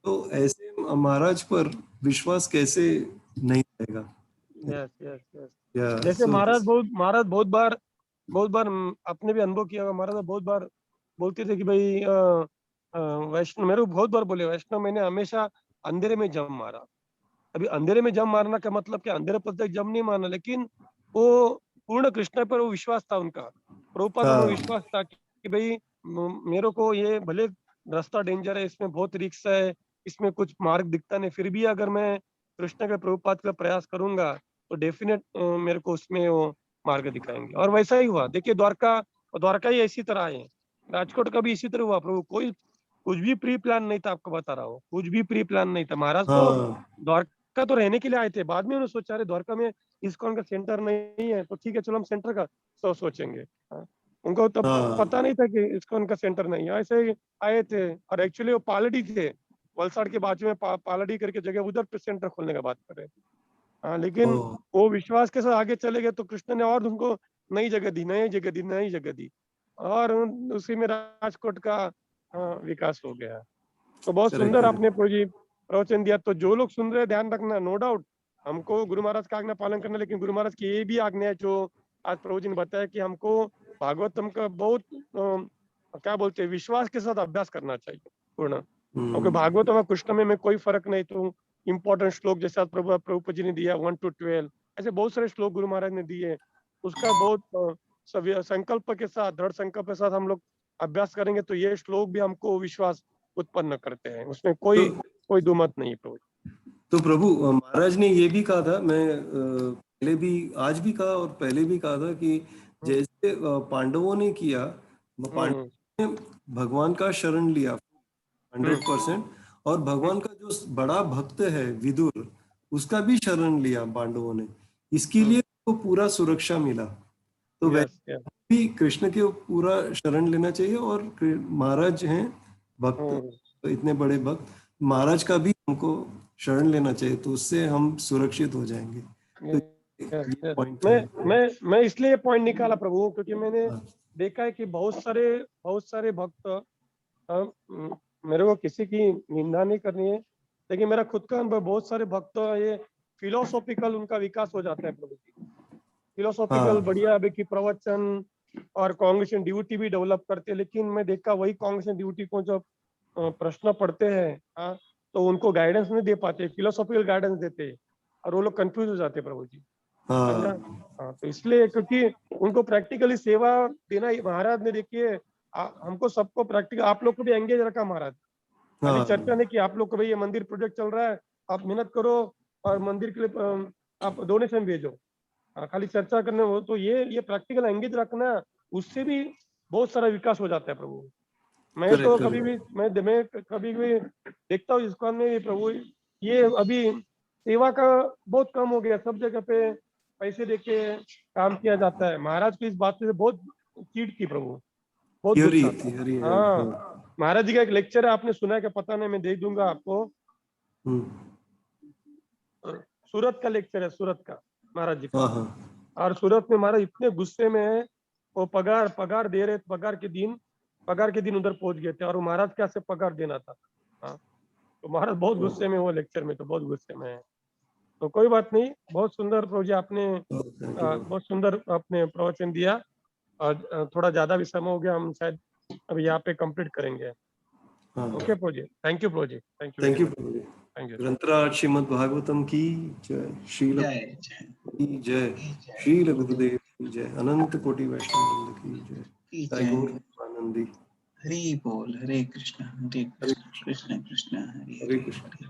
तो ऐसे महाराज पर विश्वास कैसे नहीं रहेगा। Yes yes yes. या जैसे महाराज बहुत बार आपने भी अनुभव किया होगा, महाराज बहुत बार बोलते थे कि भाई वैष्णव, मेरे को बहुत बार बोले वैष्णव मैंने हमेशा अंधेरे में जम मारा। अभी अंधेरे में जम मारना का मतलब क्या, अंधेरे पर तक जम नहीं मारना, लेकिन वो पूर्ण कृष्ण पर वो विश्वास था उनका, प्रभुपाद पर विश्वास था कि भाई मेरे को ये भले रास्ता डेंजर है, इसमें बहुत रिस्क है, इसमें कुछ मार्ग दिखता नहीं, फिर भी अगर मैं कृष्ण के प्रभुपाद का प्रयास करूंगा तो डेफिनेट मेरे को उसमें वो मार्ग दिखाएंगे। और वैसा ही हुआ। देखिए द्वारका ही ऐसी तरह है, राजकोट का भी इसी तरह हुआ प्रभु। कोई कुछ भी प्री प्लान नहीं था, आपको बता रहा हूँ, कुछ भी प्री प्लान नहीं था। महाराज तो द्वारका तो रहने के लिए आए थे, बाद में उन्होंने सोचा अरे द्वारका में इस्कॉन का सेंटर नहीं है, तो ठीक है चलो हम सेंटर का सोचेंगे। उनको तब पता नहीं था कि इस्कॉन का सेंटर नहीं है, ऐसे ही आए थे। और एक्चुअली वो पालड़ी थे, वलसाड़ के बाजू में पालड़ी करके जगह, उधर पे सेंटर खोलने का बात कर रहे थे। लेकिन वो विश्वास के साथ आगे चले गए, तो कृष्ण ने और उनको नई जगह दी, और उसी में राजकोट का विकास हो गया। तो बहुत सुंदर आपने प्रवचन दिया। तो जो लोग सुन रहे ध्यान रखना, नो डाउट हमको गुरु महाराज का आज्ञा पालन करना, लेकिन गुरु महाराज की ये भी आज्ञा है जो आज प्रभु जी ने बताया कि हमको भागवतम का बहुत क्या बोलते हैं विश्वास के साथ अभ्यास करना चाहिए पूर्ण, क्योंकि भागवतम और कृष्ण में कोई फर्क नहीं। तो इम्पोर्टेंट श्लोक जैसा प्रभुपाद जी ने दिया 1 to 12, ऐसे बहुत सारे श्लोक गुरु महाराज ने दिए, उसका बहुत संकल्प के साथ, दृढ़ संकल्प के साथ हम लोग अभ्यास करेंगे तो ये श्लोक भी हमको विश्वास उत्पन्न करते हैं, उसमें कोई दो मत नहीं प्रभु। तो प्रभु महाराज ने ये भी कहा था, मैं पहले भी आज भी कहा और पहले भी कहा था कि जैसे पांडवों ने किया, पांडवों ने भगवान का शरण लिया 100%, और भगवान का जो बड़ा भक्त है विदुर, उसका भी शरण लिया पांडवों ने, इसके लिए तो पूरा सुरक्षा मिला। तो वैसे भी कृष्ण के पूरा शरण लेना चाहिए, और महाराज हैं भक्त, तो इतने बड़े भक्त, महाराज का भी हमको शरण लेना चाहिए, तो उससे हम सुरक्षित हो जाएंगे। तो मैं इसलिए पॉइंट निकाला प्रभु, क्योंकि मैंने देखा है कि बहुत सारे भक्त, मेरे को किसी की निंदा नहीं करनी है, लेकिन मेरा खुद का अनुभव, बहुत सारे भक्त ये फिलोसॉफिकल उनका विकास हो जाता है प्रभु जी, फिलोसॉफिकल बढ़िया अभी की प्रवचन और कांग्रेशन ड्यूटी भी डेवलप करते हैं, लेकिन मैं देखा वही कांग्रेशन ड्यूटी को जब प्रश्न पढ़ते हैं, हाँ, तो उनको गाइडेंस नहीं दे पाते, फिलोसॉफिकल गाइडेंस देते और वो लोग कंफ्यूज हो जाते प्रभु जी, समझा? हाँ हाँ, तो इसलिए क्योंकि उनको प्रैक्टिकली सेवा देना महाराज ने, देखिए हमको सबको प्रैक्टिकल, आप लोग को भी एंगेज रखा महाराज। खाली हाँ चर्चा नहीं कि आप लोग को भाई ये मंदिर प्रोजेक्ट चल रहा है, आप मेहनत करो और मंदिर के लिए आप डोनेशन भेजो, खाली चर्चा करने हो, तो ये प्रैक्टिकल एंगेज रखना, उससे भी बहुत सारा विकास हो जाता है प्रभु। मैं तो करेक्ट कभी भी मैं कभी भी देखता हूँ इस्कॉन में भी प्रभु, ये अभी सेवा का बहुत कम हो गया, सब जगह पे पैसे देके काम किया जाता है। महाराज की इस बात से बहुत चीड़ थी प्रभु, बहुत थियरी गुस्सा था। थियरी है। हाँ, हाँ महाराज जी का एक लेक्चर है, आपने सुना है क्या पता नहीं, मैं दे दूंगा आपको। सूरत का लेक्चर है, सूरत का महाराज जी का। हाँ हाँ और सूरत में महाराज इतने गुस्से में है, वो पगार दे रहे, पगार के दिन उधर पहुंच गए थे, और वो महाराज कैसे पगार देना था। हाँ, तो महाराज बहुत गुस्से में, वो लेक्चर में तो बहुत गुस्से में है। तो कोई बात नहीं, बहुत सुंदर प्रभु जी आपने बहुत सुंदर आपने प्रवचन दिया, और थोड़ा ज्यादा भी समय हो गया, हम शायद अभी यहाँ पे कंप्लीट करेंगे। हाँ। Okay Prabhu ji, thank you Prabhu ji, thank you thank very you much, Prabhu ji. Thank you. ग्रंथराज श्रीमद् भागवतम की जय, श्रील जय जय की जय, श्रील गुरुदेव की जय, अनंत कोटि वैष्णव की जय, की जय जय। गौर आनंदी। हरि बोल, हरे कृष्ण कृष्ण कृष्ण हरे हरे हरे कृष्ण। हरे।